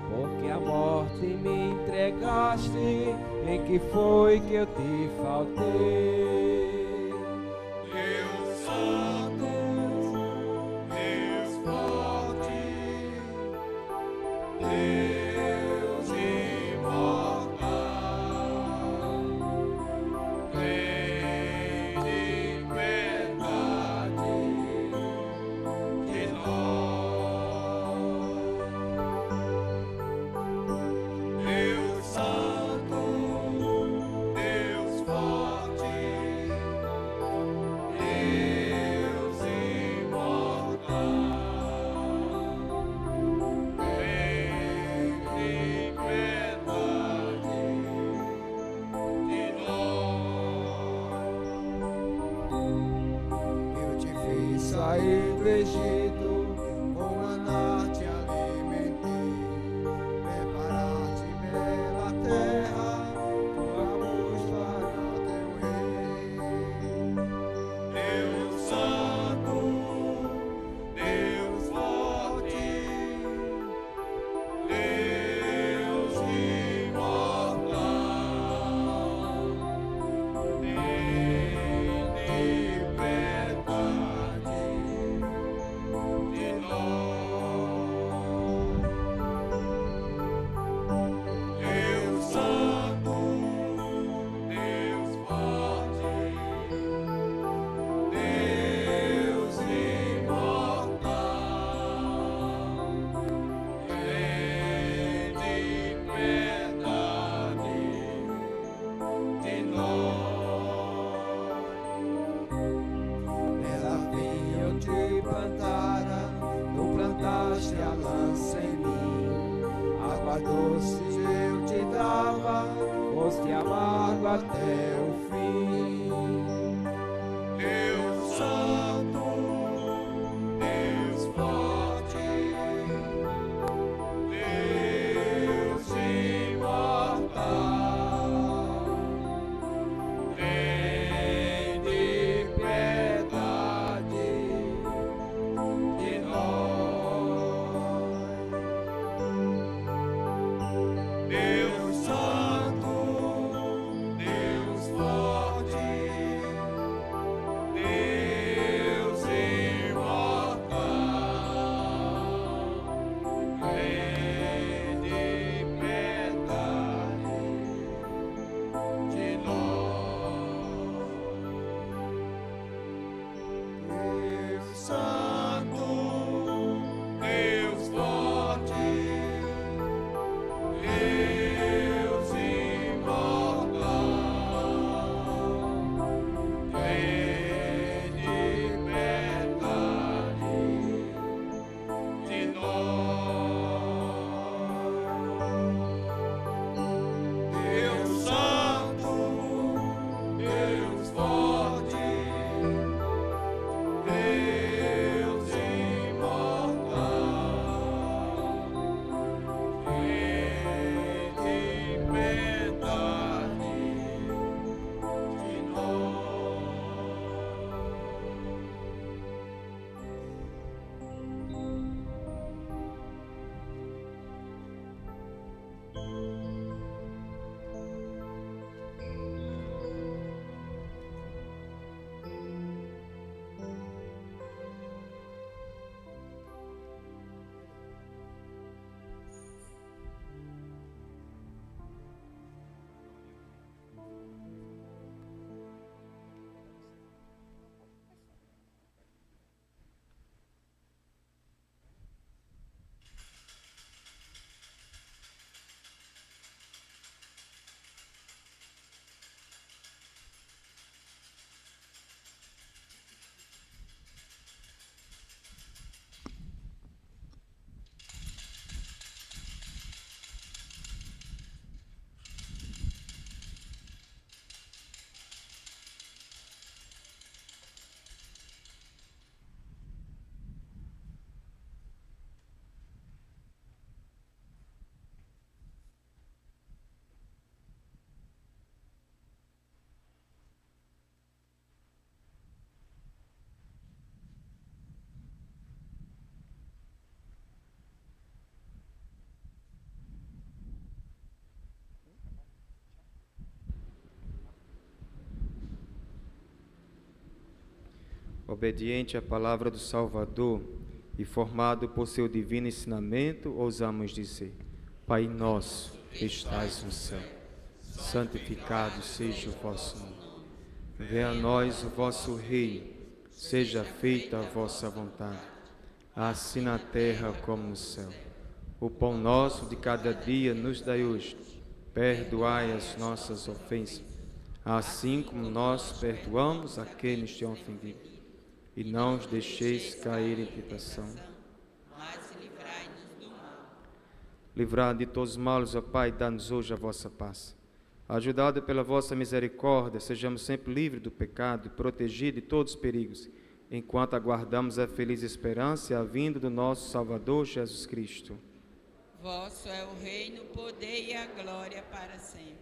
porque a morte me entregaste. Em que foi que eu te faltei? Deus Santo, Deus forte, Deus imortal, tem de piedade de nós. Deus Santo, Deus forte, até o fim. Deus Santo, Deus forte, Deus imortal, tende piedade de nós. Deus Santo, Deus forte, Deus imortal, tende piedade de nós. Deus Santo, Deus forte, Deus imortal, tende piedade de nós. Deus Santo, Deus forte, Deus imortal, tende piedade de
Obediente à palavra do Salvador e formado por seu divino ensinamento, ousamos dizer: Pai nosso, que estais no céu, santificado seja o vosso nome. Venha a nós o vosso reino, seja feita a vossa vontade, assim na terra como no céu. O pão nosso de cada dia nos dai hoje. Perdoai as nossas ofensas, assim como nós perdoamos a quem nos tem ofendido. E não os deixeis cair em tentação,
mas livrai-nos do mal.
Livrado de todos os males, ó Pai, dá-nos hoje a vossa paz. Ajudado pela vossa misericórdia, sejamos sempre livres do pecado e protegidos de todos os perigos, enquanto aguardamos a feliz esperança e a vinda do nosso Salvador Jesus Cristo.
Vosso é o reino, o poder e a glória para sempre.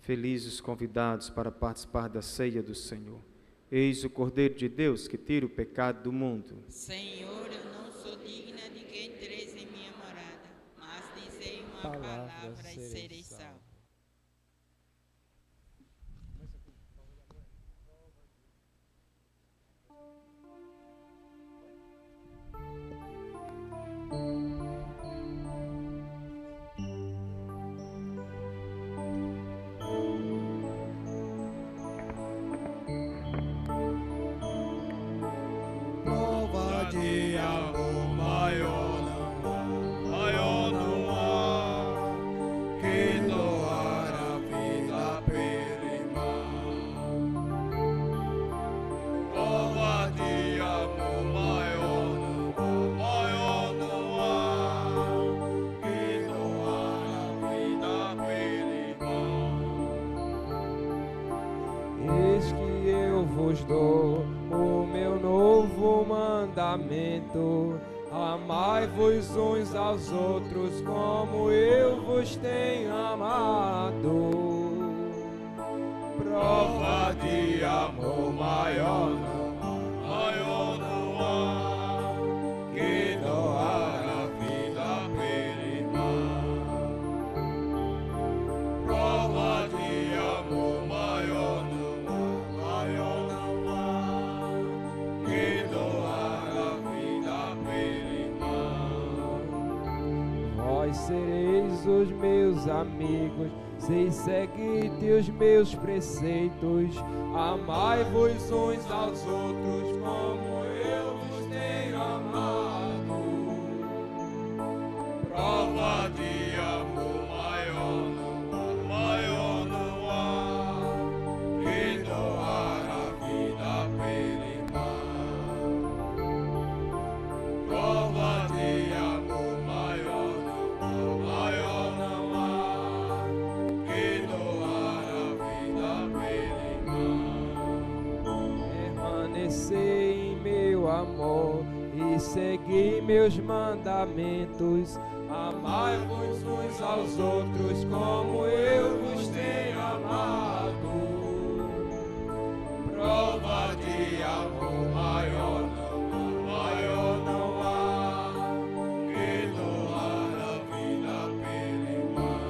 Felizes os convidados para participar da ceia do Senhor. Eis o Cordeiro de Deus que tira o pecado do mundo.
Senhor, eu não sou digna de que entreis em minha morada, mas dizei uma palavra e serei salvo.
Prova de amor maior não há, que vos dou o meu novo mandamento: amai-vos uns aos outros como eu vos tenho amado. Prova de amor maior não há que doar a vida pelo irmão. Prova de amor maior não há que doar a vida pelo irmão. Vós sereis os meus amigos se seguite os meus preceitos. Amai-vos uns aos outros como eu vos tenho amado. Prova de amor maior não há que doar a vida pelo irmão. Prova de amor maior não há que doar a vida pelo irmão. Permanecei em meu amor e segui meus mandamentos. Amai-vos uns aos outros como eu vos tenho amado. Prova de amor maior não há que doar a vida pelo irmão.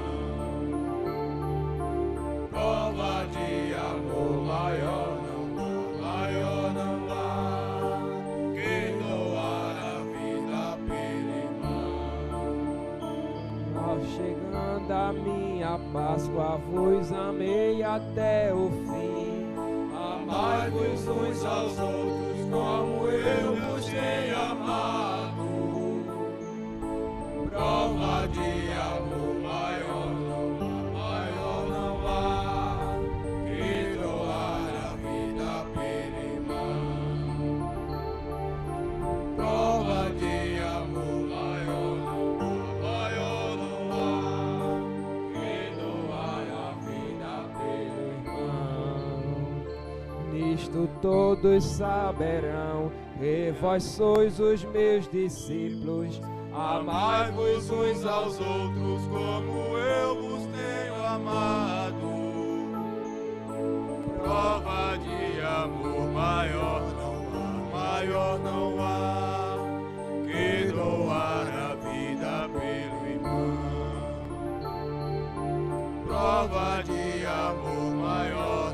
Prova de amor maior não há que doar a vida pelo irmão. Ao chegando a minha Páscoa, vos amei até o fim. Amai-vos uns aos outros como eu vos tenho amado. Prova de amor maior não há que doar a vida pelo irmão. Prova de amor maior não há que doar a vida pelo irmão. Nisto todos saberão que vós sois os meus discípulos. Amai-vos uns aos outros como eu vos tenho amado. Prova de amor maior não há que doar a vida pelo irmão. Prova de amor maior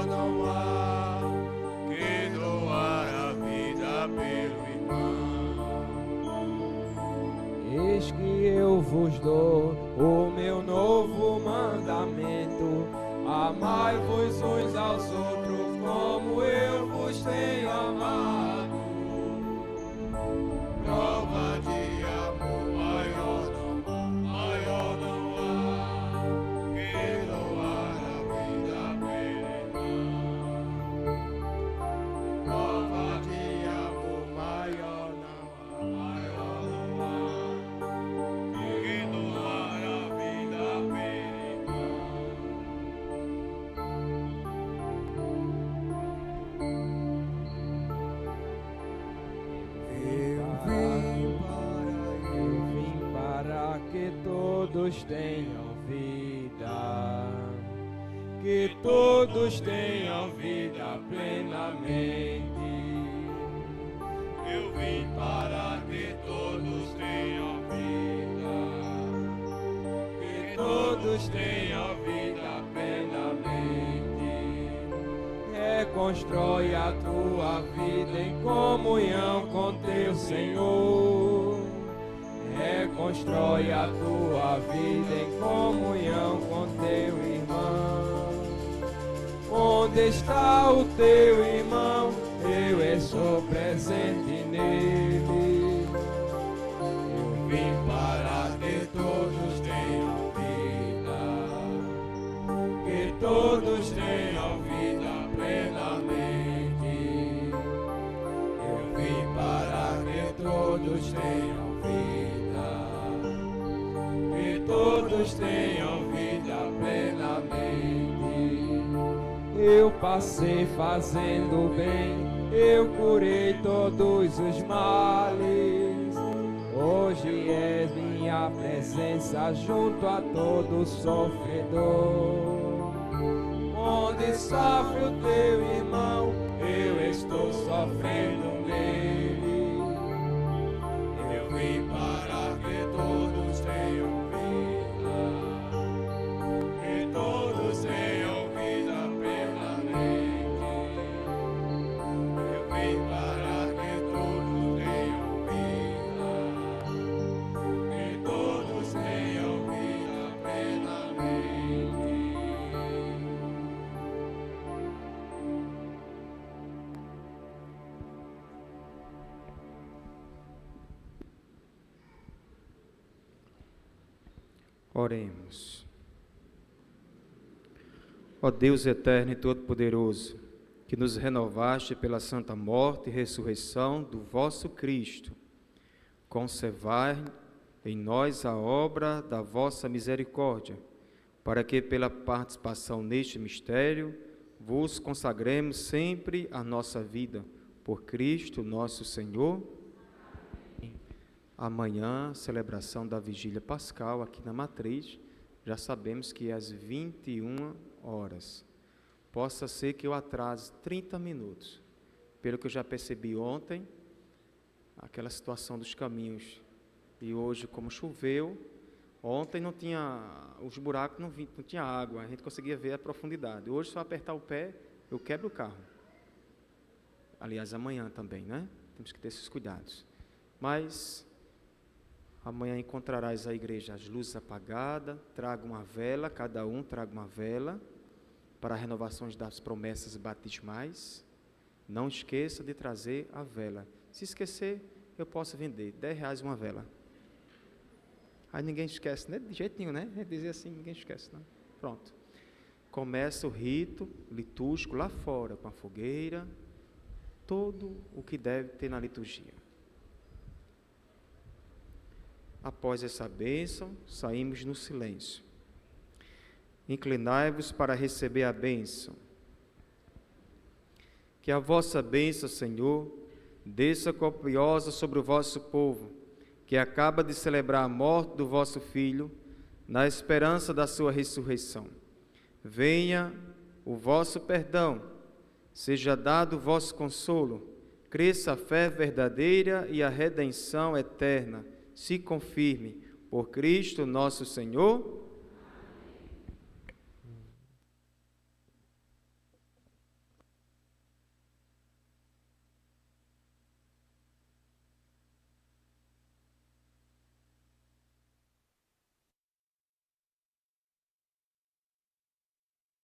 não há que doar a vida pelo irmão. Eis que eu vos dou o meu novo mandamento: amai-vos uns aos outros como eu vos tenho amado. Prova de amor maior não há que doar a vida pelo irmão. Prova de amor maior não há que doar a vida pelo Eu vim para que todos tenham vida, que todos tenham vida plenamente. Eu vim para que todos tenham vida, que todos tenham vida plenamente. Reconstrói a tua vida em comunhão com teu Senhor. Reconstrói a tua vida em comunhão com teu irmão. Onde está o teu irmão? Eu estou presente nele. Eu vim para que todos tenham vida, que todos tenham vida plenamente. Eu vim para que todos tenham vida, que todos tenham vida plenamente. Eu passei fazendo bem, eu curei todos os males. Hoje és minha presença junto a todo sofredor. Onde sofre o teu irmão, eu estou sofrendo nele. Eu vim para que todos tenham vida, que todos tenham vida permanente. Eu vim para que todos tenham vida, que todos tenham vida plenamente.
Oremos. Ó Deus eterno e todo-poderoso, que nos renovaste pela santa morte e ressurreição do vosso Cristo, conservai em nós a obra da vossa misericórdia, para que pela participação neste mistério vos consagremos sempre a nossa vida, por Cristo nosso Senhor. Amanhã, celebração da Vigília Pascal aqui na Matriz, já sabemos que é às 21 horas. Possa ser que eu atrase 30 minutos. Pelo que eu já percebi ontem, aquela situação dos caminhos. E hoje, como choveu, ontem não tinha, os buracos não tinha água, a gente conseguia ver a profundidade. Hoje, só apertar o pé, eu quebro o carro. Aliás, amanhã também, né? Temos que ter esses cuidados. Mas amanhã encontrarás a igreja as luzes apagadas, traga uma vela, cada um traga uma vela, para renovações das promessas batismais. Não esqueça de trazer a vela. Se esquecer, eu posso vender R$10 uma vela. Aí ninguém esquece, né? De jeito nenhum, né? Dizer assim, ninguém esquece, não. Pronto. Começa o rito litúrgico lá fora, com a fogueira, todo o que deve ter na liturgia. Após essa bênção, saímos no silêncio. Inclinai-vos para receber a bênção. Que a vossa bênção, Senhor, desça copiosa sobre o vosso povo, que acaba de celebrar a morte do vosso Filho, na esperança da sua ressurreição. Venha o vosso perdão, seja dado o vosso consolo, cresça a fé verdadeira e a redenção eterna, se confirme, por Cristo nosso Senhor.